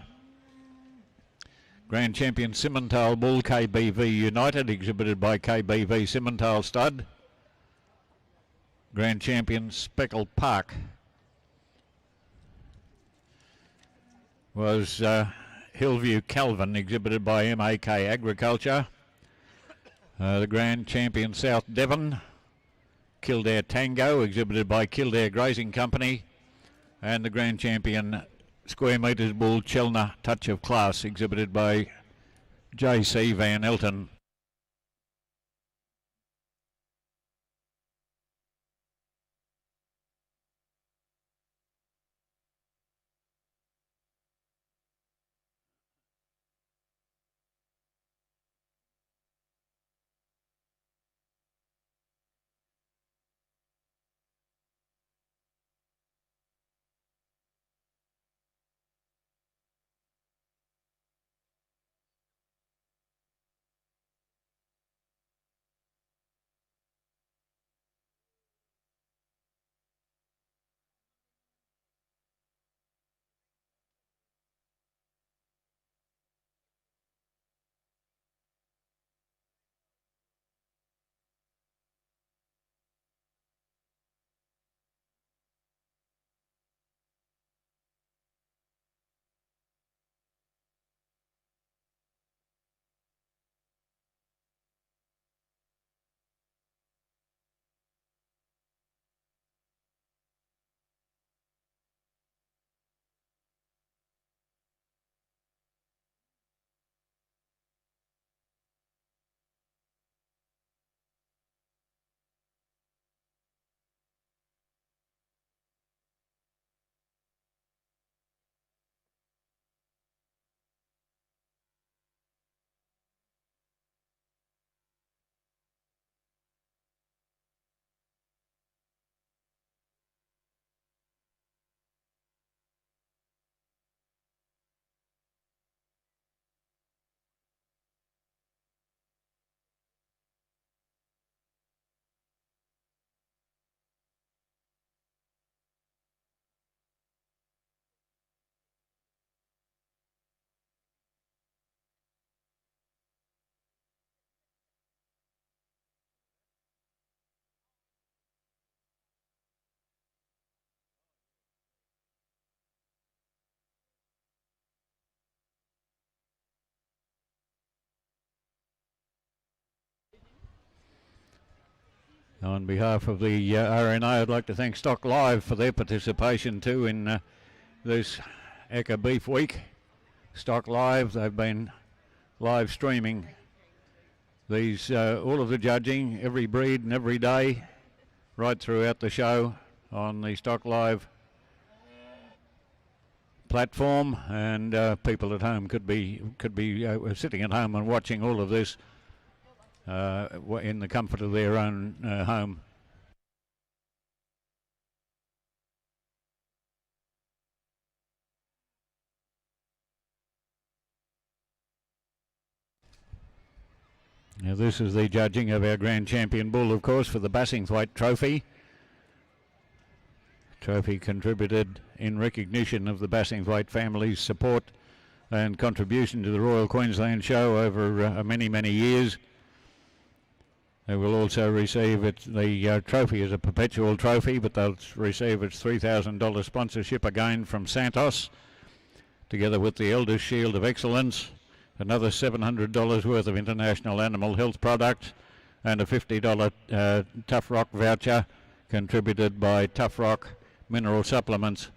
Grand Champion Simmental bull, KBV United, exhibited by KBV Simmental Stud. Grand Champion Speckled Park was Hillview Calvin, exhibited by MAK Agriculture. The Grand Champion South Devon, Kildare Tango, exhibited by Kildare Grazing Company. And the Grand Champion Square Metres bull, Chelna Touch of Class, exhibited by JC Van Elton. On behalf of the RNA, I'd like to thank Stock Live for their participation too in this Ekka Beef Week. Stock Live, they've been live streaming these all of the judging, every breed and every day, right throughout the show on the Stock Live platform, and people at home could be sitting at home and watching all of this in the comfort of their own home. Now this is the judging of our Grand Champion Bull, of course, for the Bassingthwaite Trophy. Trophy contributed in recognition of the Bassingthwaite family's support and contribution to the Royal Queensland Show over many years. They will also receive the trophy as a perpetual trophy, but they'll receive its $3,000 sponsorship again from Santos, together with the Elders Shield of Excellence, another $700 worth of international animal health products, and a $50 Tough Rock voucher contributed by Tough Rock Mineral Supplements.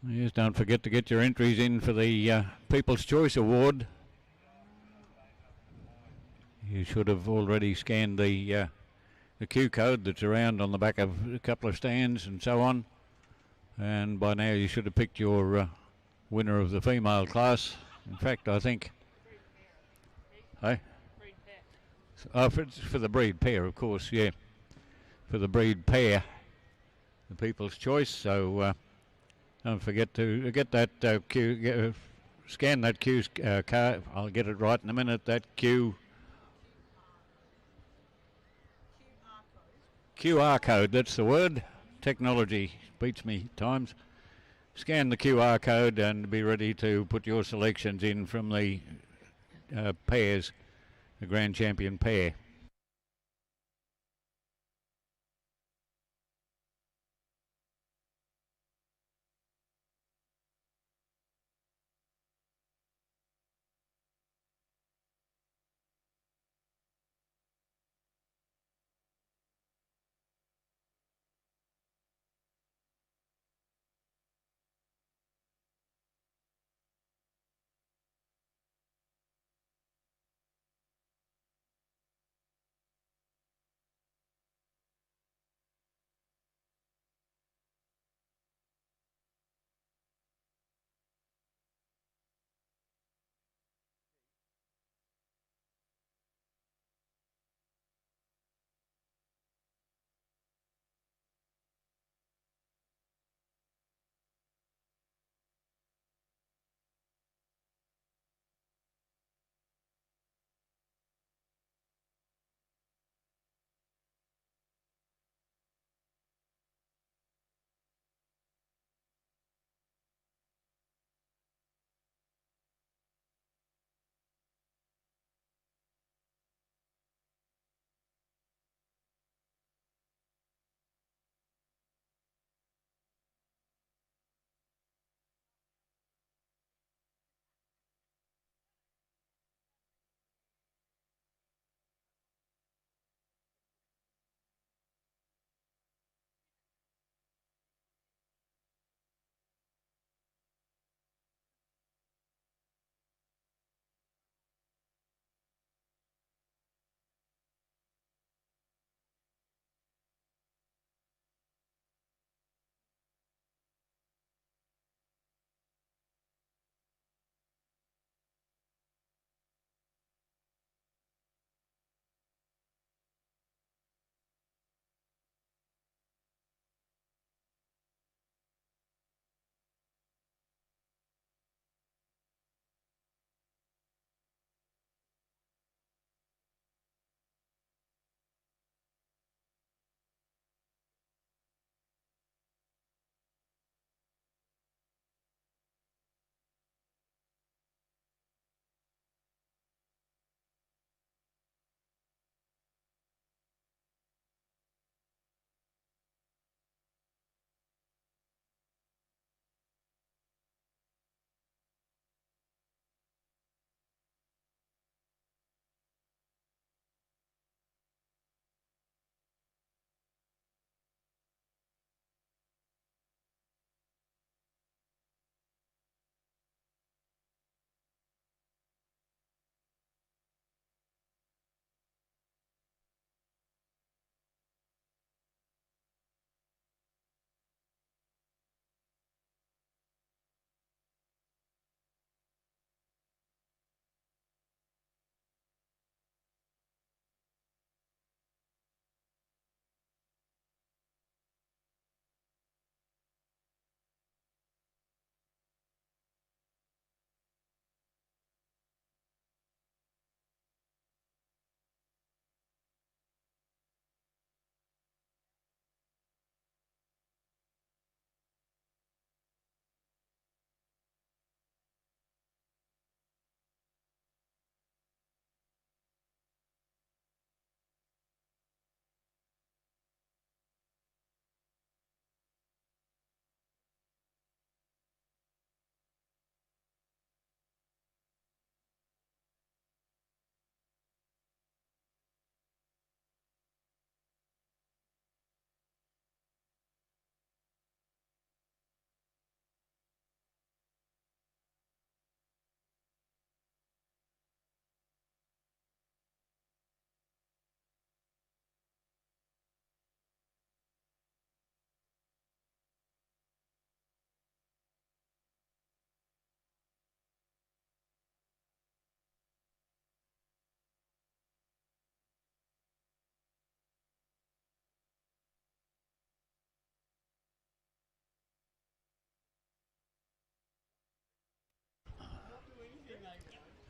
Yes, don't forget to get your entries in for the People's Choice Award. You should have already scanned the Q code that's around on the back of a couple of stands and so on. And by now you should have picked your winner of the female class. In fact, I think... Hey? For the breed pair, of course, yeah. For the breed pair, the People's Choice. So... don't forget to get that scan that Q card. I'll get it right in a minute. That QR code, that's the word. Technology beats me times. Scan the QR code and be ready to put your selections in from the pairs, the Grand Champion pair.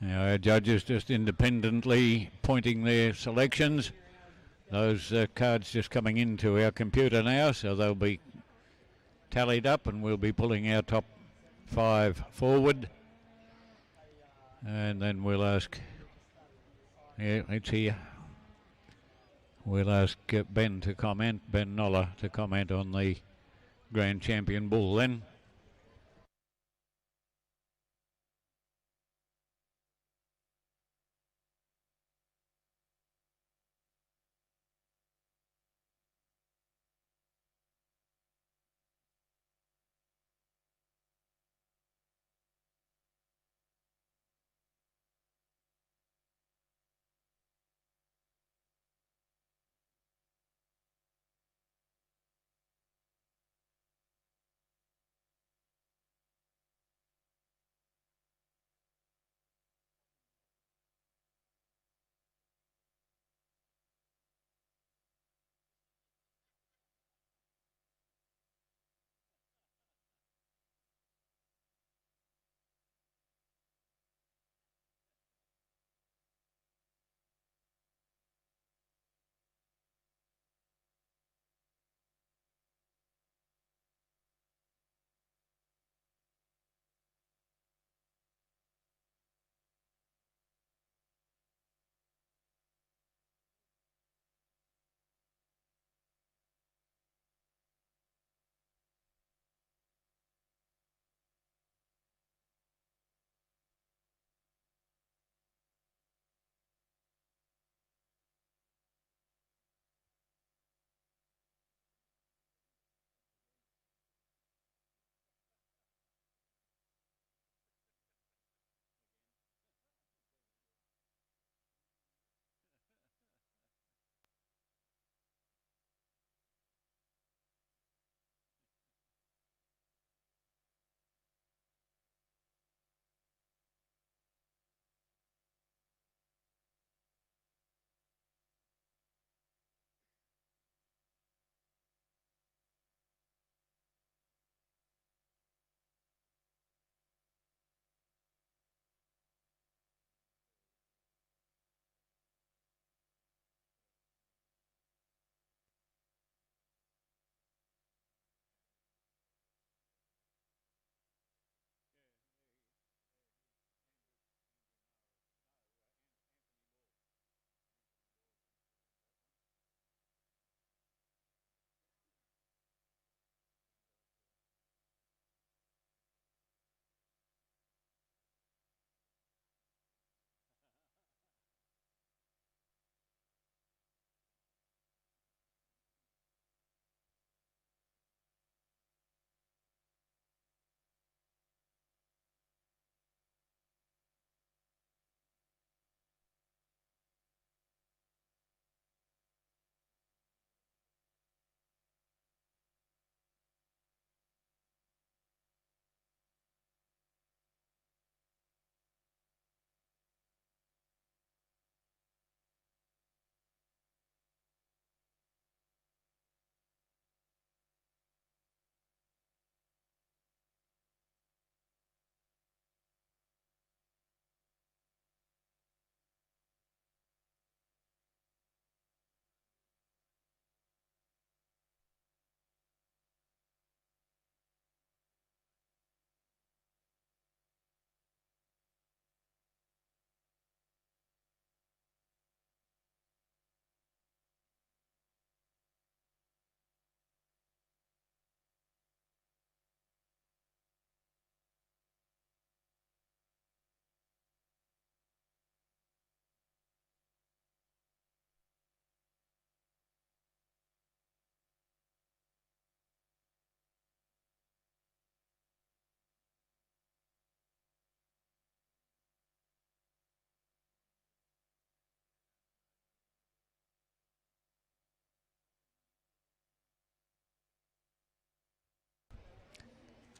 Now our judges just independently pointing their selections. Those cards just coming into our computer now, so they'll be tallied up and we'll be pulling our top 5 forward. And then we'll ask, yeah, it's here. We'll ask Ben Noller to comment on the Grand Champion bull then.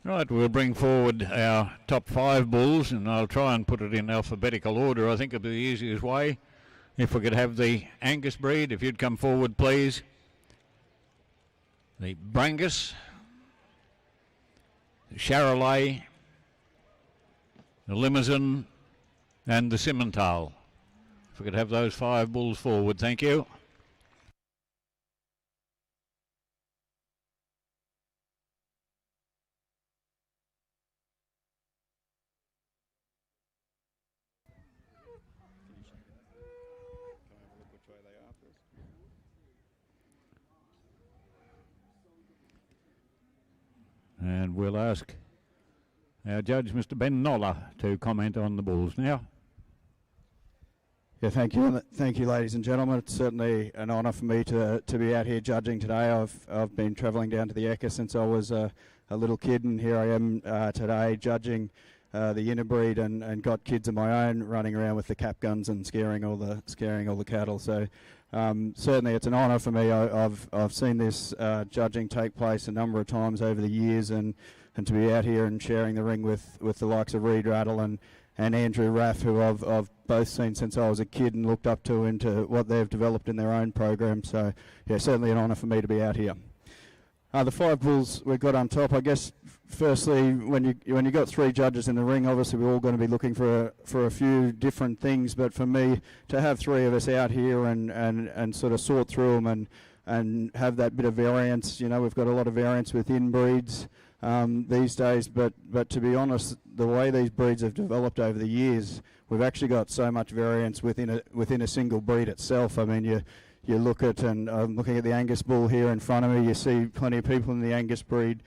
Right, we'll bring forward our top 5 bulls, and I'll try and put it in alphabetical order. I think it'll be the easiest way. If we could have the Angus breed, if you'd come forward, please. The Brangus, the Charolais, the Limousin, and the Simmental. If we could have those 5 bulls forward, thank you. And we'll ask our judge, Mr. Ben Noller, to comment on the bulls now. Yeah, thank you, ladies and gentlemen. It's certainly an honour for me to be out here judging today. I've been travelling down to the Ekka since I was a little kid, and here I am today judging the interbreed, and got kids of my own running around with the cap guns and scaring all the cattle. So certainly it's an honour for me. I've seen this judging take place a number of times over the years, and to be out here and sharing the ring with the likes of Reed Rattle and Andrew Raff, who I've both seen since I was a kid and looked up to into what they've developed in their own program. So yeah, certainly an honour for me to be out here. The 5 bulls we've got on top, I guess. Firstly, when you got 3 judges in the ring, obviously we're all going to be looking for a few different things. But for me, to have 3 of us out here and sort of sort through them and have that bit of variance, we've got a lot of variance within breeds these days. But to be honest, the way these breeds have developed over the years, we've actually got so much variance within a single breed itself. I mean, you look at, and I'm looking at the Angus bull here in front of me, you see plenty of people in the Angus breed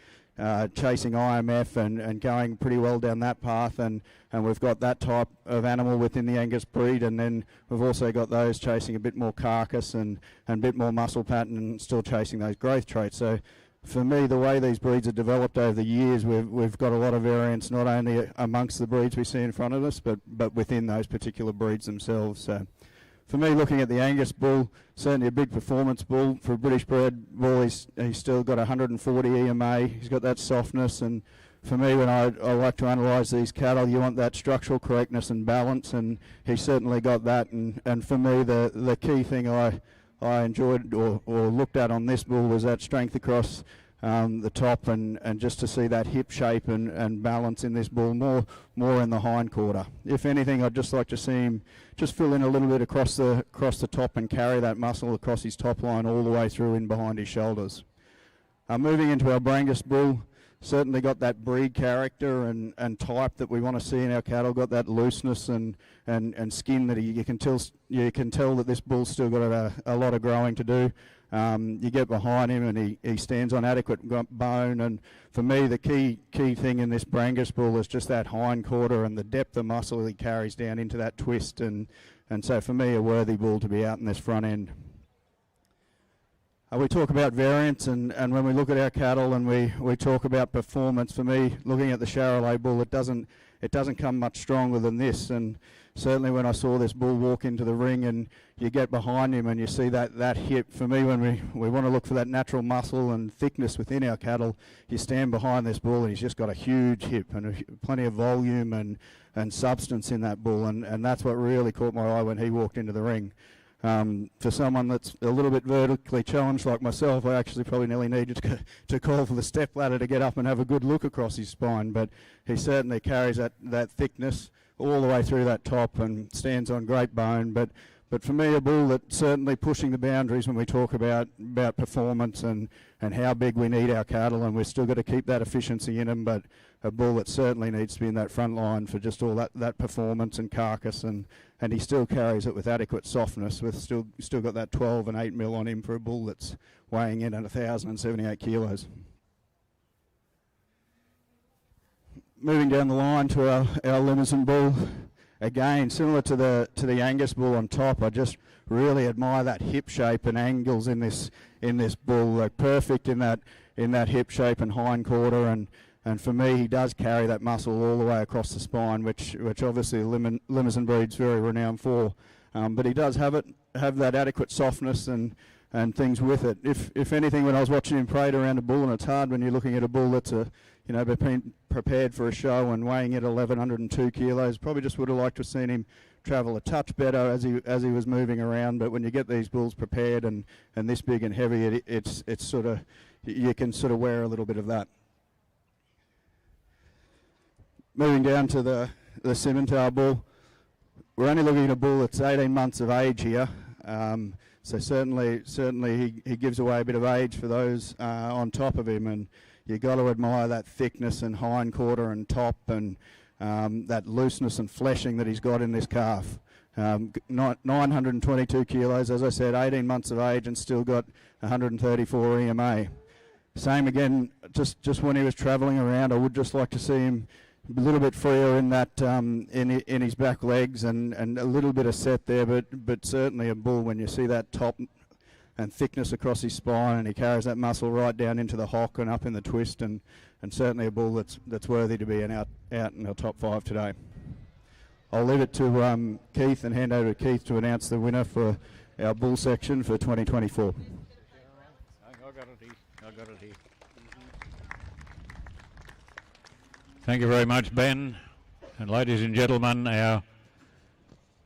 chasing IMF and going pretty well down that path, and we've got that type of animal within the Angus breed, and then we've also got those chasing a bit more carcass and a bit more muscle pattern and still chasing those growth traits. So for me, the way these breeds have developed over the years, we've got a lot of variance, not only amongst the breeds we see in front of us, but within those particular breeds themselves. So for me, looking at the Angus bull, certainly a big performance bull. For a British bred bull, he's still got 140 EMA. He's got that softness, and for me, when I like to analyse these cattle, you want that structural correctness and balance, and he's certainly got that. And for me, the key thing I enjoyed or looked at on this bull was that strength across the top, and just to see that hip shape and balance in this bull, more in the hind quarter. If anything, I'd just like to see him just fill in a little bit across the top and carry that muscle across his top line all the way through in behind his shoulders. Moving into our Brangus bull, certainly got that breed character and type that we want to see in our cattle. Got that looseness and skin that you can tell that this bull's still got a lot of growing to do. You get behind him and he stands on adequate bone, and for me the key thing in this Brangus bull is just that hind quarter and the depth of muscle he carries down into that twist, and so for me a worthy bull to be out in this front end. We talk about variance, and when we look at our cattle and we talk about performance, for me, looking at the Charolais bull, it doesn't come much stronger than this. And certainly when I saw this bull walk into the ring and you get behind him and you see that hip, for me, when we want to look for that natural muscle and thickness within our cattle, you stand behind this bull and he's just got a huge hip and plenty of volume and substance in that bull, and that's what really caught my eye when he walked into the ring. For someone that's a little bit vertically challenged like myself, I actually probably nearly needed to call for the step ladder to get up and have a good look across his spine, but he certainly carries that thickness all the way through that top and stands on great bone. But for me, a bull that's certainly pushing the boundaries when we talk about performance and how big we need our cattle, and we've still got to keep that efficiency in them, but a bull that certainly needs to be in that front line for just all that performance and carcass, and he still carries it with adequate softness, with still got that 12 and 8 mil on him for a bull that's weighing in at 1,078 kilos. Moving down the line to our Limousin bull, again similar to the Angus bull on top, I just really admire that hip shape and angles in this bull. They're perfect in that hip shape and hind quarter, and for me, he does carry that muscle all the way across the spine, which obviously the Limousin breed's very renowned for. But he does have that adequate softness and things with it. If anything, when I was watching him parade around a bull, and it's hard when you're looking at a bull that's been prepared for a show and weighing at 1,102 kilos, probably just would have liked to have seen him travel a touch better as he was moving around. But when you get these bulls prepared and this big and heavy, it's sort of, you can sort of wear a little bit of that. Moving down to the Simmental bull, we're only looking at a bull that's 18 months of age here. So certainly he gives away a bit of age for those on top of him, and you've got to admire that thickness and hind quarter and top, and that looseness and fleshing that he's got in this calf. 922 kilos, as I said, 18 months of age, and still got 134 EMA. Same again, just when he was travelling around, I would just like to see him a little bit freer in that in his back legs, and a little bit of set there, but certainly a bull when you see that top and thickness across his spine, and he carries that muscle right down into the hock and up in the twist, and certainly a bull that's worthy to be out in our top 5 today. I'll leave it to Keith and hand over to Keith to announce the winner for our bull section for 2024. I got it here. Thank you very much, Ben. And ladies and gentlemen, our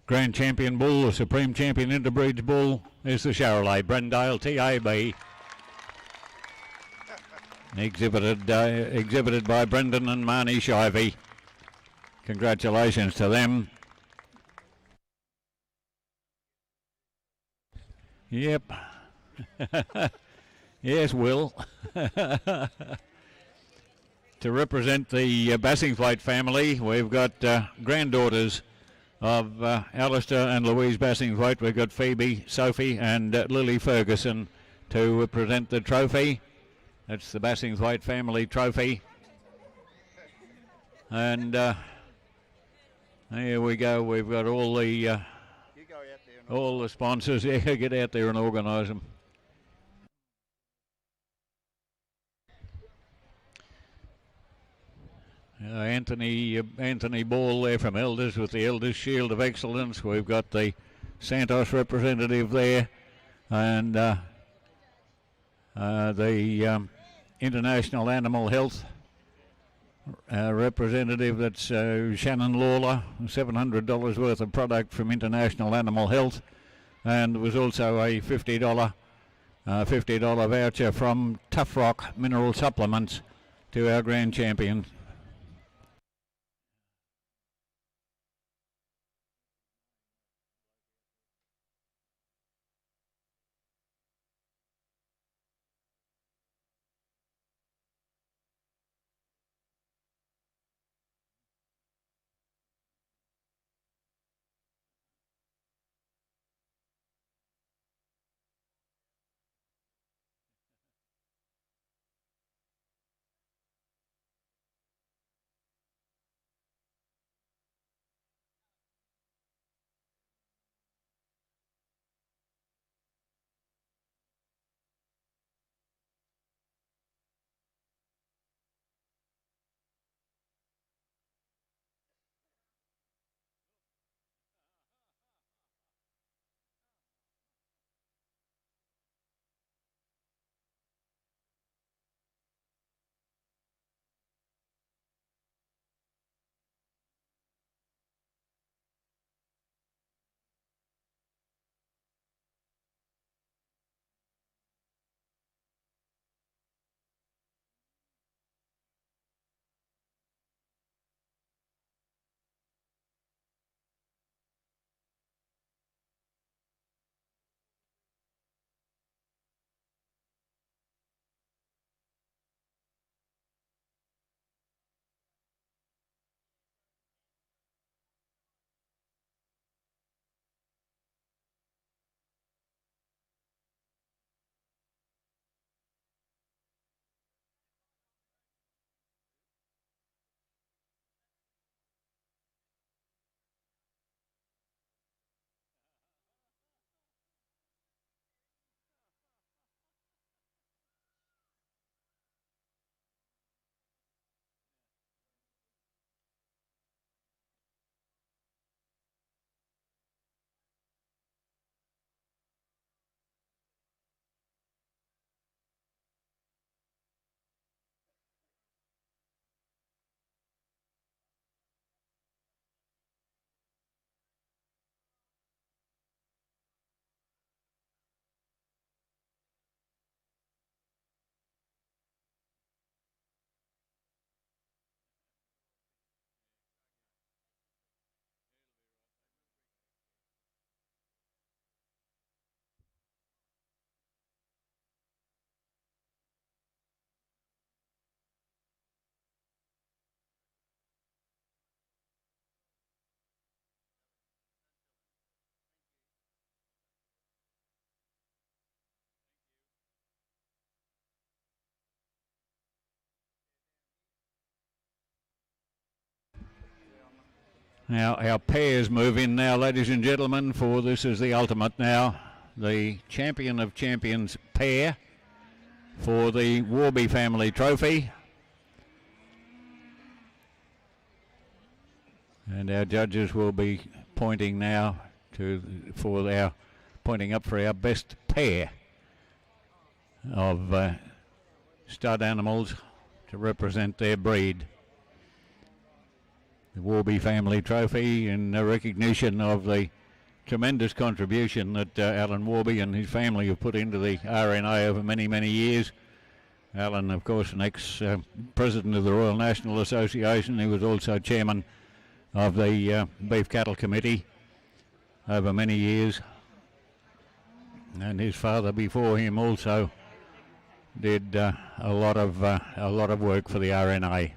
Grand Champion bull, the Supreme Champion Interbreeds bull, is the Charolais Brendale TAB. Exhibited by Brendan and Marnie Shivey. Congratulations to them. Yep. Yes, Will. To represent the Bassingthwaite family, we've got granddaughters of Alistair and Louise Bassingthwaite. We've got Phoebe, Sophie and Lily Ferguson to present the trophy. That's the Bassingthwaite family trophy. And here we go. We've got all the sponsors. Yeah, get out there and organise them. Anthony Ball there from Elders with the Elders Shield of Excellence. We've got the Santos representative there, and the International Animal Health representative, that's Shannon Lawler, $700 worth of product from International Animal Health, and there was also a $50 voucher from Tough Rock Mineral Supplements to our Grand Champion. Now our pairs move in now, ladies and gentlemen, for this is the ultimate now. The champion of champions pair for the Warby family trophy. And our judges will be pointing now pointing up for our best pair of stud animals to represent their breed. The Warby family trophy in recognition of the tremendous contribution that Alan Warby and his family have put into the RNA over many, many years. Alan, of course, an ex-president of the Royal National Association. He was also chairman of the Beef Cattle Committee over many years. And his father before him also did a lot of work for the RNA.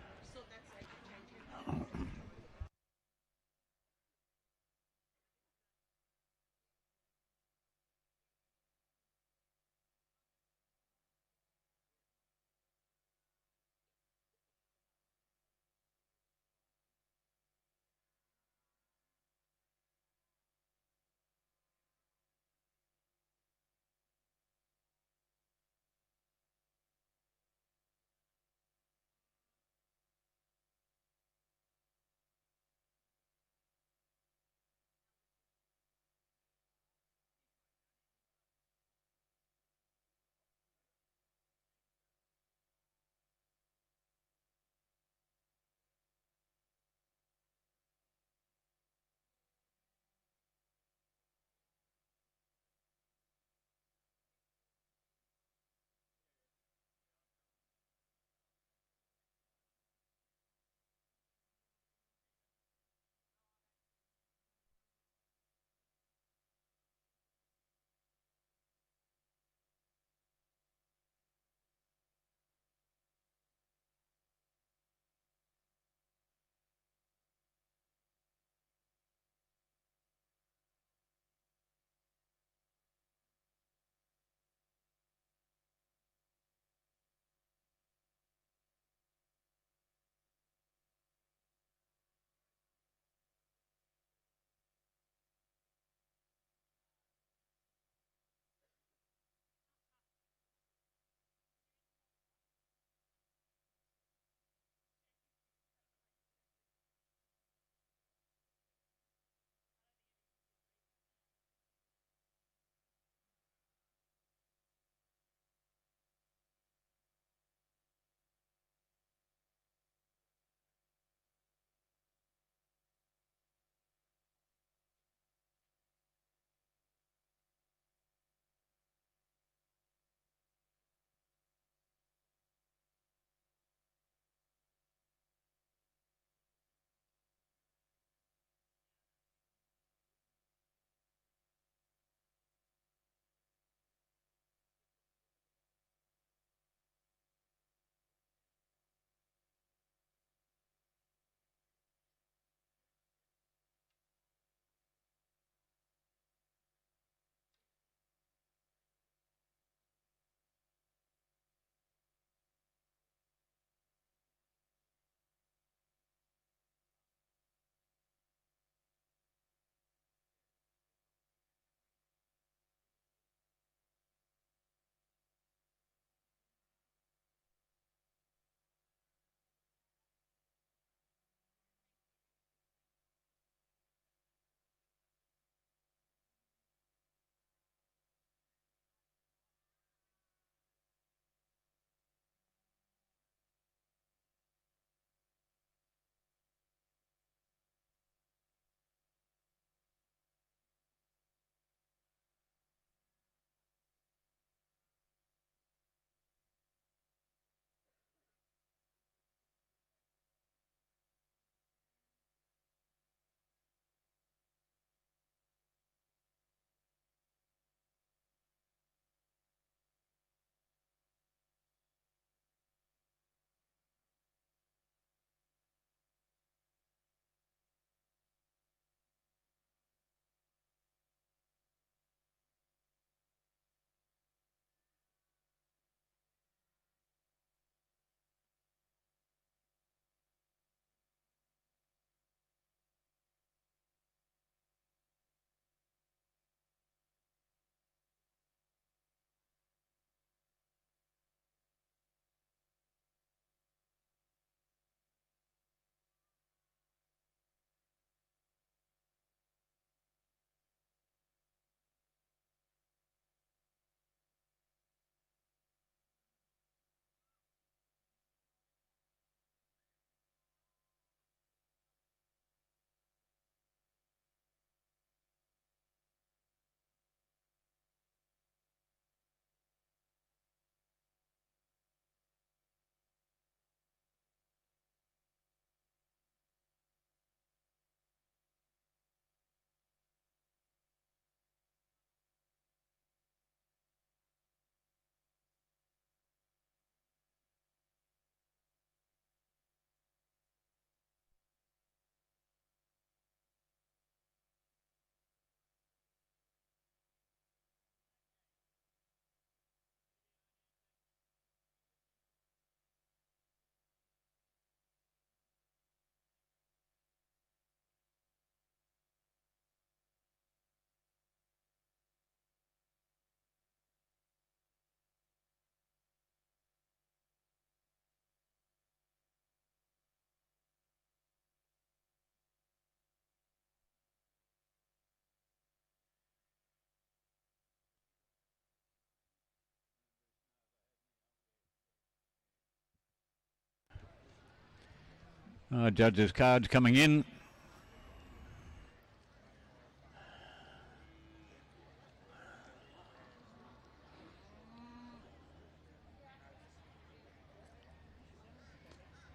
Judges' cards coming in.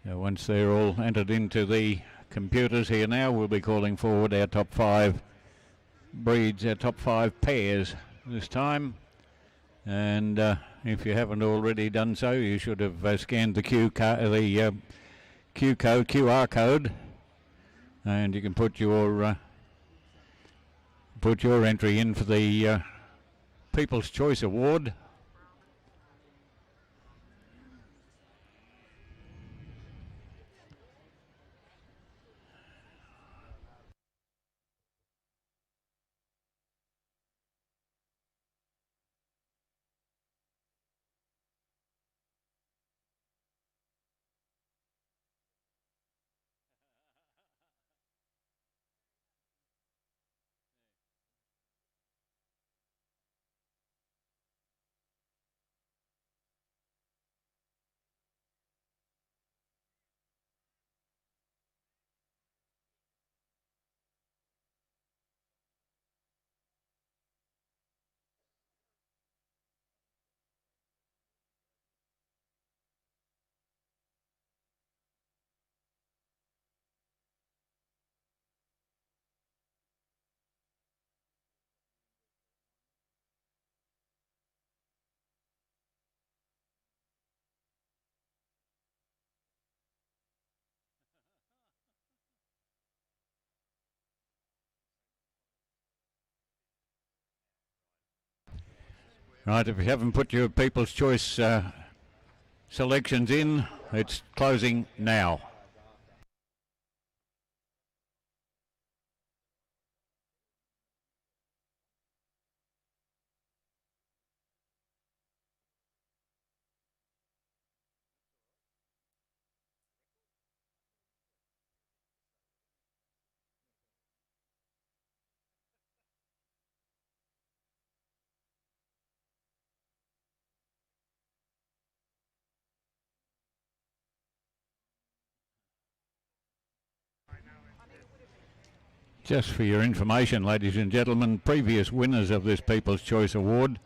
Once they're all entered into the computers here now, we'll be calling forward our top 5 breeds, our top 5 pairs this time. And if you haven't already done so, you should have scanned the QR code, and you can put your entry in for the People's Choice Award. Right, if you haven't put your People's Choice selections in, it's closing now. Just for your information, ladies and gentlemen, previous winners of this People's Choice Award.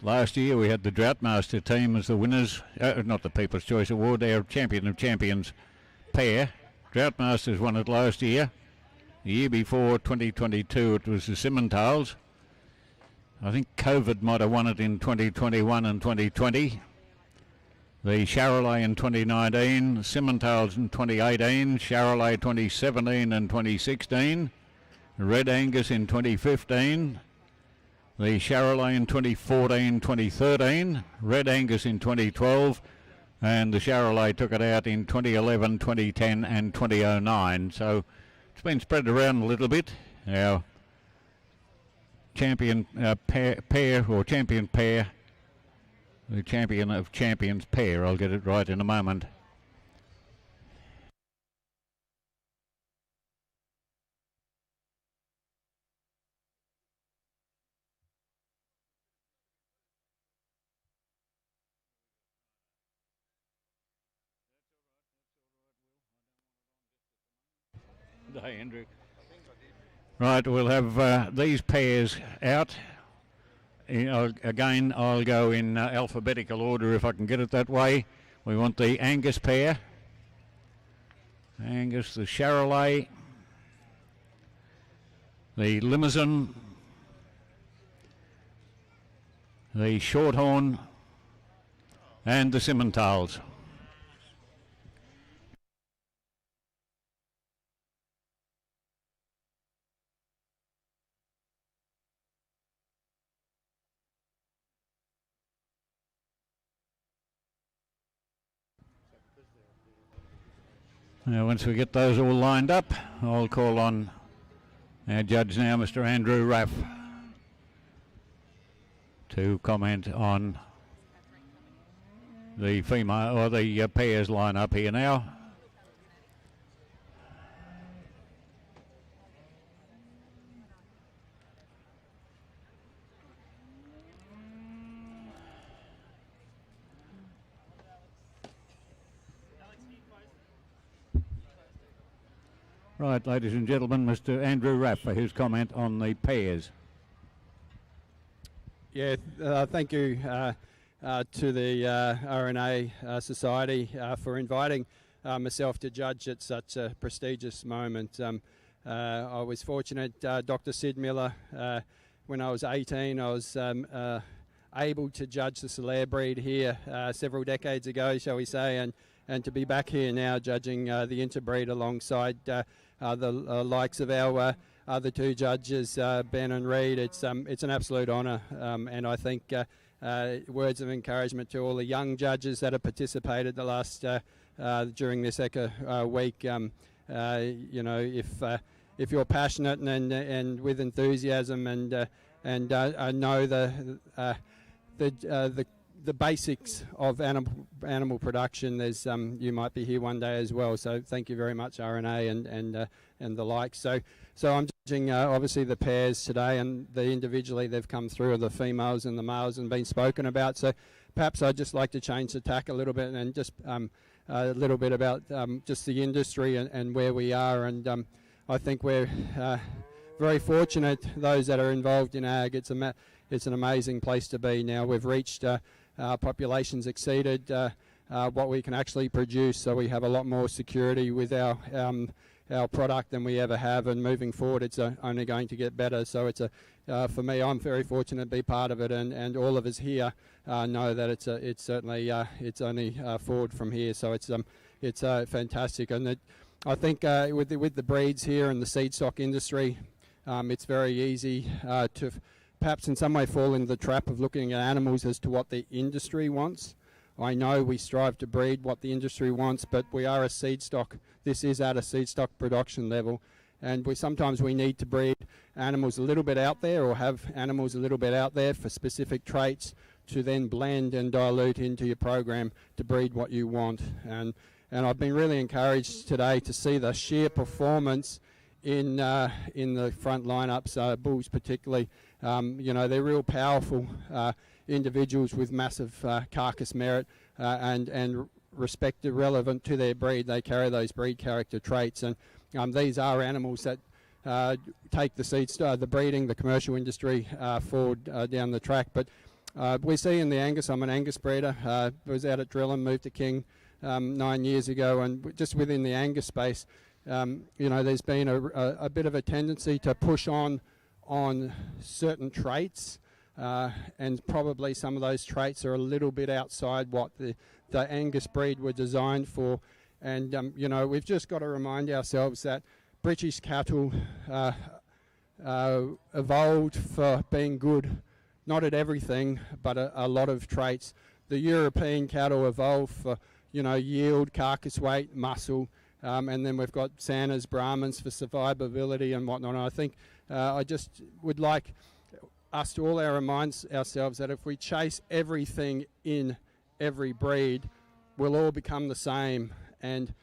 Last year we had the Droughtmaster team as the winners, not the People's Choice Award, our Champion of Champions pair. Droughtmasters won it last year. The year before, 2022, it was the Simmentals. I think COVID might have won it in 2021 and 2020. The Charolais in 2019, Simmentals in 2018, Charolais 2017 and 2016. Red Angus in 2015, the Charolais in 2014, 2013, Red Angus in 2012, and the Charolais took it out in 2011, 2010 and 2009. So it's been spread around a little bit. Our champion pair, or champion pair, the Champion of Champions pair, I'll get it right in a moment. Hey, Andrew. Right, we'll have these pairs out. Again, I'll go in alphabetical order if I can get it that way. We want the Angus pair. Angus, the Charolais, the Limousin, the Shorthorn, and the Simmentals. Now, once we get those all lined up, I'll call on our judge now, Mr. Andrew Raff, to comment on the female or the pairs line up here now. Right, ladies and gentlemen, Mr. Andrew Raff for his comment on the pairs. Yeah, thank you to the RNA Society for inviting myself to judge at such a prestigious moment. I was fortunate, Dr. Sid Miller, when I was 18, I was able to judge the Solaire breed here several decades ago, shall we say, and to be back here now judging the interbreed alongside the likes of our other two judges, Ben and Reed. It's an absolute honour, and I think words of encouragement to all the young judges that have participated the last during this Ekka week. You know, if you're passionate and with enthusiasm and know the basics of animal production, there's you might be here one day as well. So thank you very much, RNA and the like. So I'm judging obviously the pairs today, and individually they've come through, the females and the males, and been spoken about. So perhaps I'd just like to change the tack a little bit and just a little bit about just the industry and where we are. And I think we're very fortunate, those that are involved in ag. It's an amazing place to be now. We've reached our populations exceeded what we can actually produce, so we have a lot more security with our product than we ever have, and moving forward it's only going to get better. So it's for me, I'm very fortunate to be part of it, and all of us here know that it's certainly it's only forward from here. So it's fantastic, and I think with the breeds here and the seed stock industry, it's very easy to perhaps in some way fall into the trap of looking at animals as to what the industry wants. I know we strive to breed what the industry wants, but we are a seed stock. This is at a seed stock production level, and sometimes we need to breed animals a little bit out there, or have animals a little bit out there for specific traits to then blend and dilute into your program to breed what you want. And I've been really encouraged today to see the sheer performance in the front lineups, bulls particularly. You know, they're real powerful individuals with massive carcass merit and respected relevant to their breed. They carry those breed character traits, and these are animals that take the breeding, the commercial industry forward down the track. But we see in the Angus, I'm an Angus breeder, was out at Drillin, moved to King 9 years ago, and just within the Angus space, you know, there's been a bit of a tendency to push on certain traits, and probably some of those traits are a little bit outside what the Angus breed were designed for. And you know, we've just got to remind ourselves that British cattle evolved for being good, not at everything, but a lot of traits. The European cattle evolved for, you know, yield, carcass weight, muscle, and then we've got Sannas, Brahmins for survivability and whatnot. And I think I just would like us to all remind ourselves that if we chase everything in every breed, we'll all become the same, and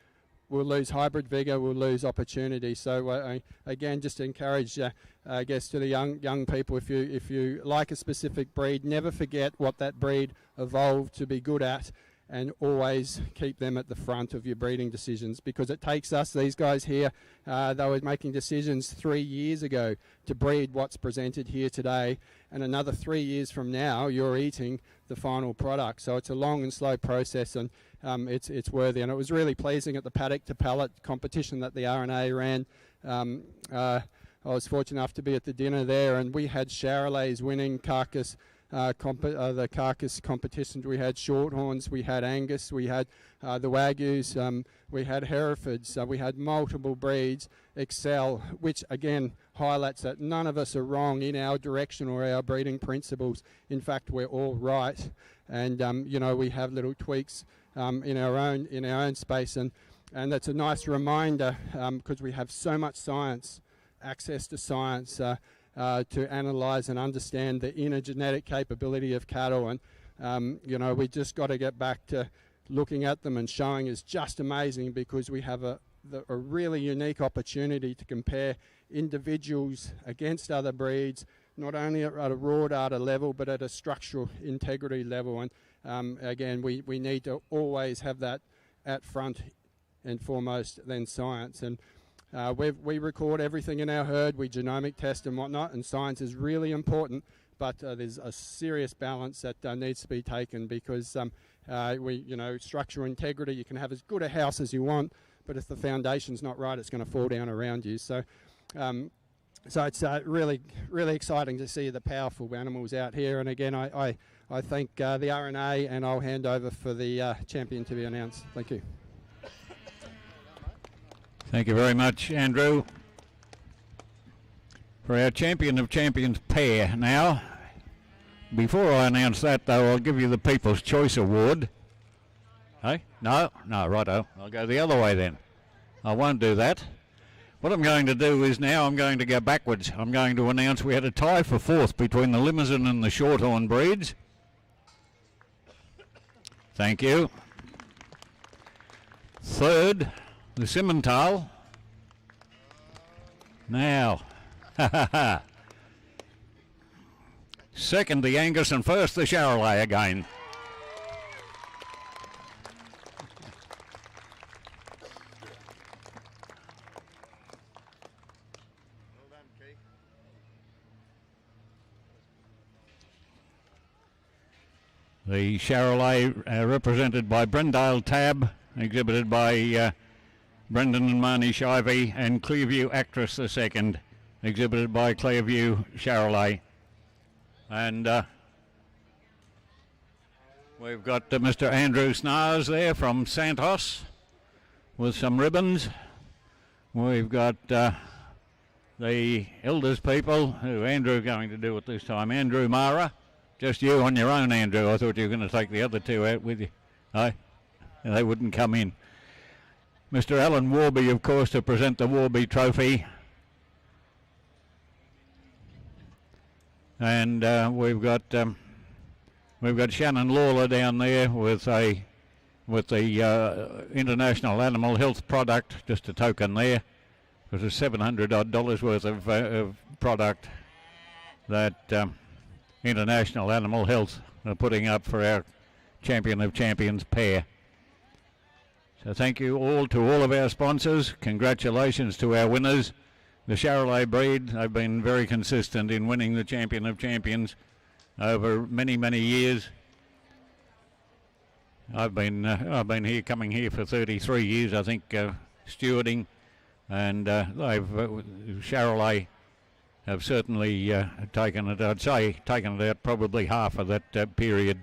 we'll lose hybrid vigour, we'll lose opportunity. So again, just to encourage, I guess, to the young people, if you like a specific breed, never forget what that breed evolved to be good at, and always keep them at the front of your breeding decisions, because it takes us, these guys here, they were making decisions 3 years ago to breed what's presented here today, and another 3 years from now you're eating the final product. So it's a long and slow process, and it's worthy. And it was really pleasing at the paddock to pallet competition that the RNA ran. I was fortunate enough to be at the dinner there, and we had Charolais winning carcass the carcass competitions. We had Shorthorns, we had Angus, we had the Wagyus, we had Herefords, we had multiple breeds excel, which again highlights that none of us are wrong in our direction or our breeding principles. In fact, we're all right, and you know, we have little tweaks in our own space, and that's a nice reminder, because we have so much science, access to science, to analyse and understand the inner genetic capability of cattle. And you know, we just got to get back to looking at them and showing is just amazing, because we have a really unique opportunity to compare individuals against other breeds, not only at a raw data level but at a structural integrity level. And again, we need to always have that at front and foremost, then science. And We record everything in our herd, we genomic test and whatnot, and science is really important, but there's a serious balance that needs to be taken because structural integrity, you can have as good a house as you want, but if the foundation's not right, it's going to fall down around you. So it's really, really exciting to see the powerful animals out here. And again, I thank the RNA, and I'll hand over for the champion to be announced. Thank you. Thank you very much, Andrew. For our Champion of Champions pair now. Before I announce that, though, I'll give you the People's Choice Award. Hey? No, righto. I'll go the other way then. I won't do that. What I'm going to do is now I'm going to go backwards. I'm going to announce we had a tie for fourth between the Limousin and the Shorthorn breeds. Thank you. Third, the Simmental. Now, second, the Angus, and first, the Charolais again. The Charolais represented by Brendale Tab, exhibited by Brendan and Marnie Shivey, and Clearview Actress the second, exhibited by Clearview Charolais. And we've got Mr. Andrew Snars there from Santos with some ribbons. We've got the elders people, who Andrew going to do it this time. Andrew Mara. Just you on your own, Andrew. I thought you were going to take the other two out with you. Aye? They wouldn't come in. Mr. Alan Warby, of course, to present the Warby Trophy. And we've got Shannon Lawler down there with the International Animal Health product, just a token there. It was $700 odd worth of product that International Animal Health are putting up for our Champion of Champions pair. So thank you all to all of our sponsors. Congratulations to our winners. The Charolais breed, they've been very consistent in winning the Champion of Champions over many, many years. I've been here, coming here for 33 years, I think, stewarding, and Charolais have certainly taken it, I'd say, taken it out probably half of that period.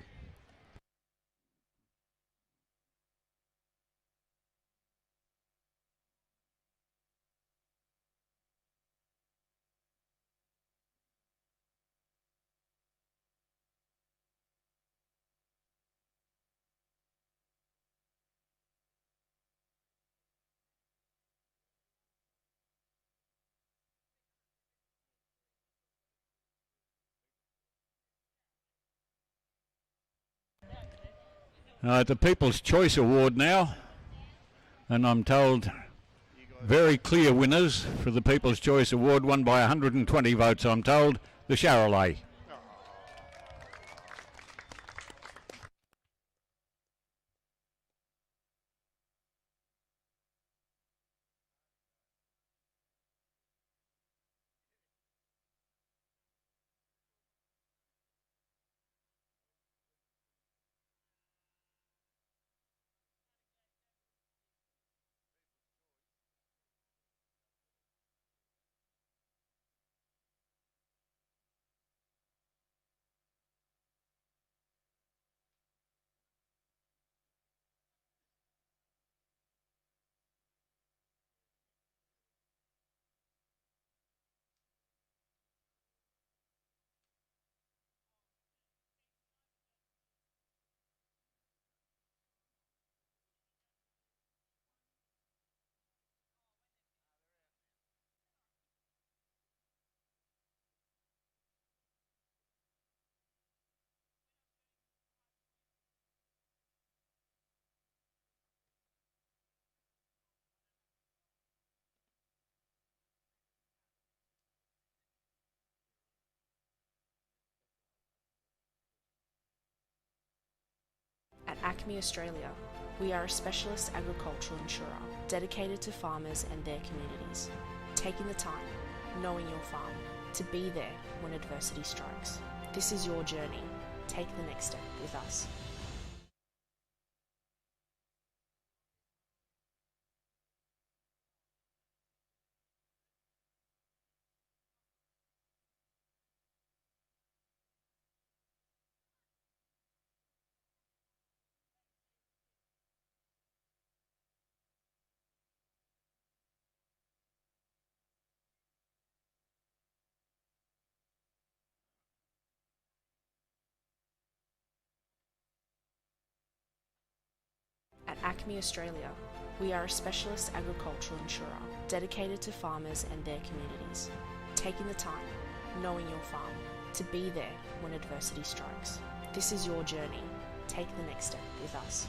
The People's Choice Award now, and I'm told very clear winners for the People's Choice Award, won by 120 votes, I'm told, the Charolais. At Acme Australia, We are a specialist agricultural insurer dedicated to farmers and their communities, taking the time, knowing your farm, to be there when adversity strikes. This is your journey. Take the next step with us. At Acme Australia, we are a specialist agricultural insurer dedicated to farmers and their communities, taking the time, knowing your farm, to be there when adversity strikes. This is your journey. Take the next step with us.